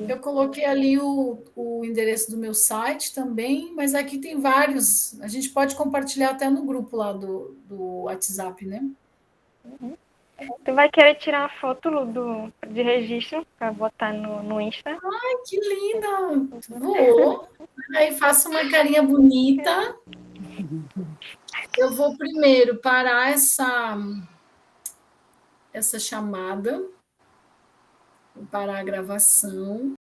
Eu coloquei ali o endereço do meu site também, mas aqui tem vários. A gente pode compartilhar até no grupo lá do WhatsApp, né? Tu vai querer tirar uma foto, Lu, de registro para botar no Insta? Ai, que linda! Vou. Aí faço uma carinha bonita. Eu vou primeiro parar essa chamada. Vou parar a gravação.